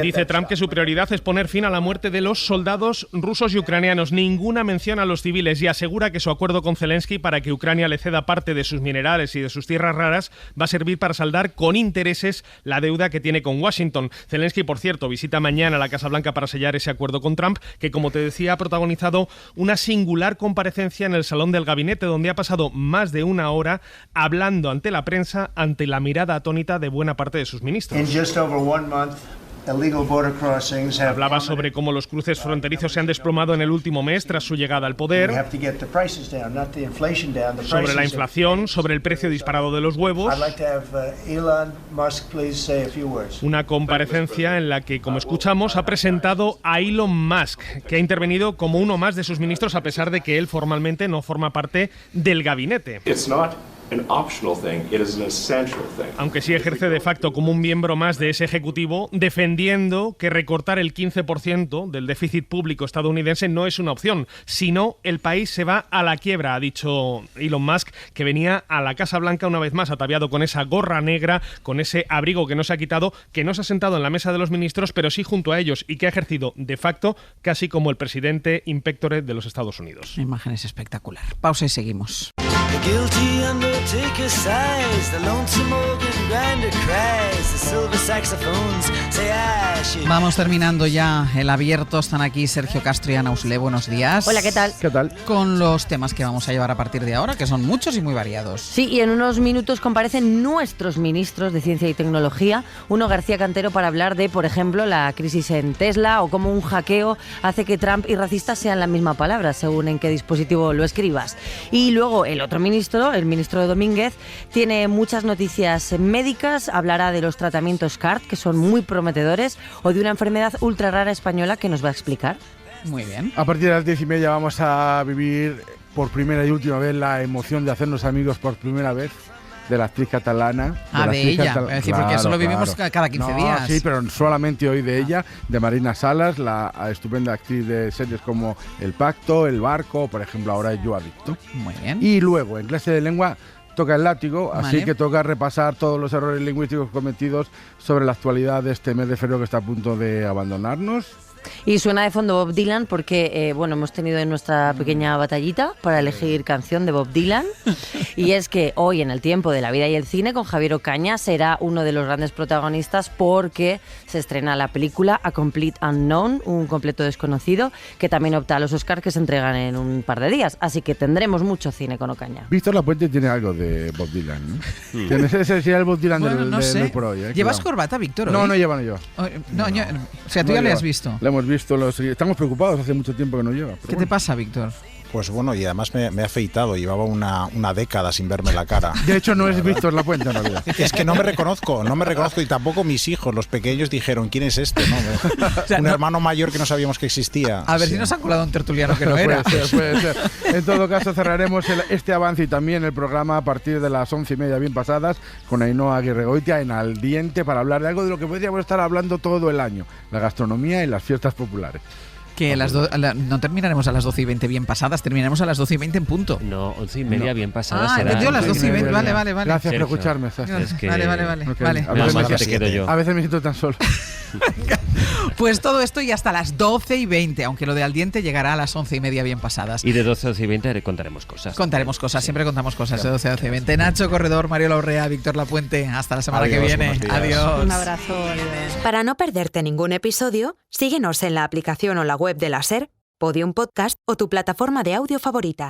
Dice Trump que su prioridad es poner fin a la muerte de los soldados rusos y ucranianos. Ninguna mención a los civiles y asegura que su acuerdo con Zelensky para que Ucrania le ceda parte de sus minerales y de sus tierras raras va a servir para saldar con intereses la deuda que tiene con Washington. Zelensky, por cierto, visita mañana la Casa Blanca para sellar ese acuerdo con Trump, que, como te decía, ha protagonizado una singular comparecencia en el salón del gabinete, donde ha pasado más de una hora hablando ante la prensa, ante la mirada atónita de buena parte de sus ministros. Hablaba sobre cómo los cruces fronterizos se han desplomado en el último mes tras su llegada al poder, sobre la inflación, sobre el precio disparado de los huevos. Una comparecencia en la que, como escuchamos, ha presentado a Elon Musk, que ha intervenido como uno más de sus ministros a pesar de que él formalmente no forma parte del gabinete. Aunque sí ejerce de facto como un miembro más de ese ejecutivo, defendiendo que recortar el 15% del déficit público estadounidense no es una opción, sino el país se va a la quiebra, ha dicho Elon Musk, que venía a la Casa Blanca una vez más ataviado con esa gorra negra, con ese abrigo que no se ha quitado, que no se ha sentado en la mesa de los ministros, pero sí junto a ellos, y que ha ejercido de facto casi como el presidente impectore de los Estados Unidos. Imágenes espectacular. Pausa y seguimos. Vamos terminando ya el abierto. Están aquí Sergio Castro y Ana Usle. Buenos días. Hola, ¿qué tal? ¿Qué tal? Con los temas que vamos a llevar a partir de ahora, que son muchos y muy variados. Sí, y en unos minutos comparecen nuestros ministros de Ciencia y Tecnología, Uno García Cantero, para hablar de, por ejemplo, la crisis en Tesla o cómo un hackeo hace que Trump y racista sean la misma palabra, según en qué dispositivo lo escribas. Y luego el otro ministro, el ministro Domínguez, tiene muchas noticias médicas, hablará de los tratamientos CAR, que son muy prometedores, o de una enfermedad ultra rara española que nos va a explicar. Muy bien. A partir de las 10:30 vamos a vivir por primera y última vez la emoción de hacernos amigos por primera vez de la actriz catalana. De ella, es decir, porque eso lo vivimos cada 15 días. Sí, pero solamente hoy de ella, de Marina Salas, la estupenda actriz de series como El Pacto, El Barco, por ejemplo, ahora es Yo Adicto. Muy bien. Y luego, en clase de lengua, toca el látigo, así que toca repasar todos los errores lingüísticos cometidos sobre la actualidad de este mes de febrero que está a punto de abandonarnos. Y suena de fondo Bob Dylan porque, hemos tenido en nuestra pequeña batallita para elegir canción de Bob Dylan. Y es que hoy, en el tiempo de la vida y el cine, con Javier Ocaña, será uno de los grandes protagonistas porque se estrena la película A Complete Unknown, un completo desconocido, que también opta a los Oscars, que se entregan en un par de días. Así que tendremos mucho cine con Ocaña. Víctor Lapuente tiene algo de Bob Dylan, ¿no? Tienes ese sería el Bob Dylan del por hoy. ¿Llevas corbata, Víctor? No llevo yo. O sea, tú ya le has visto. Hemos visto, estamos preocupados, hace mucho tiempo que no lleva. ¿Qué te pasa, Víctor? Pues bueno, y además me he afeitado, llevaba una década sin verme la cara. De hecho, no es Víctor Lapuente en realidad. Es que no me reconozco y tampoco mis hijos, los pequeños, dijeron, ¿quién es este? ¿No? O sea, un hermano mayor que no sabíamos que existía. A ver si nos han colado un tertuliano que no era. Puede ser. En todo caso, cerraremos este avance y también el programa a partir de las 11:30 bien pasadas con Ainhoa Aguirregoitia en Al Diente para hablar de algo de lo que podríamos estar hablando todo el año, la gastronomía y las fiestas populares. Que no terminaremos a las 12:20 bien pasadas, terminaremos a las 12:20 en punto. No, 11:30 bien pasadas. Entendido a las 12:20, vale. Gracias por escucharme, Sasha. Vale. A veces me siento tan solo. Pues todo esto y hasta las 12:20, aunque lo de Al Diente llegará a las 11:30 bien pasadas. Y de 12 a 12:20 contaremos cosas. Siempre contamos cosas de 12 a 12:20. Nacho Corredor, Mario Urrea, Víctor Lapuente, hasta la semana que viene. Adiós. Un abrazo. Adiós. Para no perderte ningún episodio, síguenos en la aplicación o la web de la SER, Podium Podcast o tu plataforma de audio favorita.